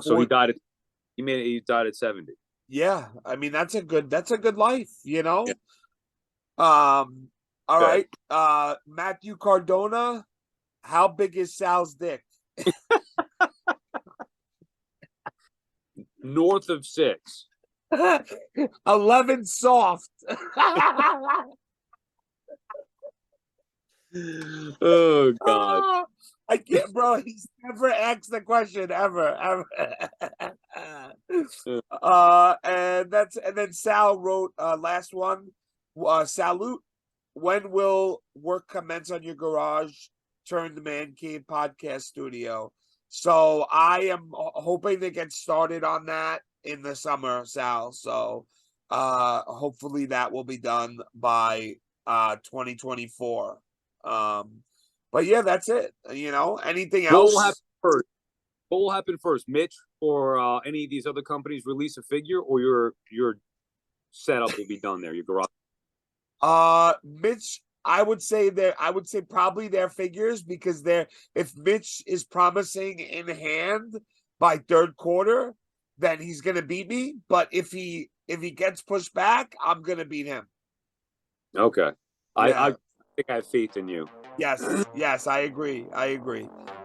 Speaker 3: So he died he died at 70.
Speaker 2: Yeah, I mean that's a good life, you know. Yeah. All right. Matthew Cardona, how big is Sal's dick?
Speaker 3: North of 6.
Speaker 2: 11 soft.
Speaker 3: Oh God.
Speaker 2: I can't, bro. He's never asked the question ever. And then Sal wrote last one. Salute. When will work commence on your garage turned man cave podcast studio? So I am hoping to get started on that in the summer, Sal. So hopefully that will be done by 2024. But yeah, that's it. You know, anything else?
Speaker 3: What will happen first? Mitch or any of these other companies release a figure, or your setup will be done there, your garage?
Speaker 2: Mitch, I would say probably their figures, because if Mitch is promising in hand by third quarter, then he's gonna beat me. But if he gets pushed back, I'm gonna beat him.
Speaker 3: Okay. Yeah. I think I have faith in you.
Speaker 2: Yes, I agree.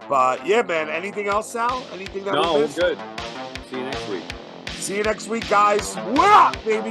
Speaker 2: But yeah, man, anything else, Sal? Anything that we missed?
Speaker 3: No, we're good. See you next week.
Speaker 2: See you next week, guys. What up, baby?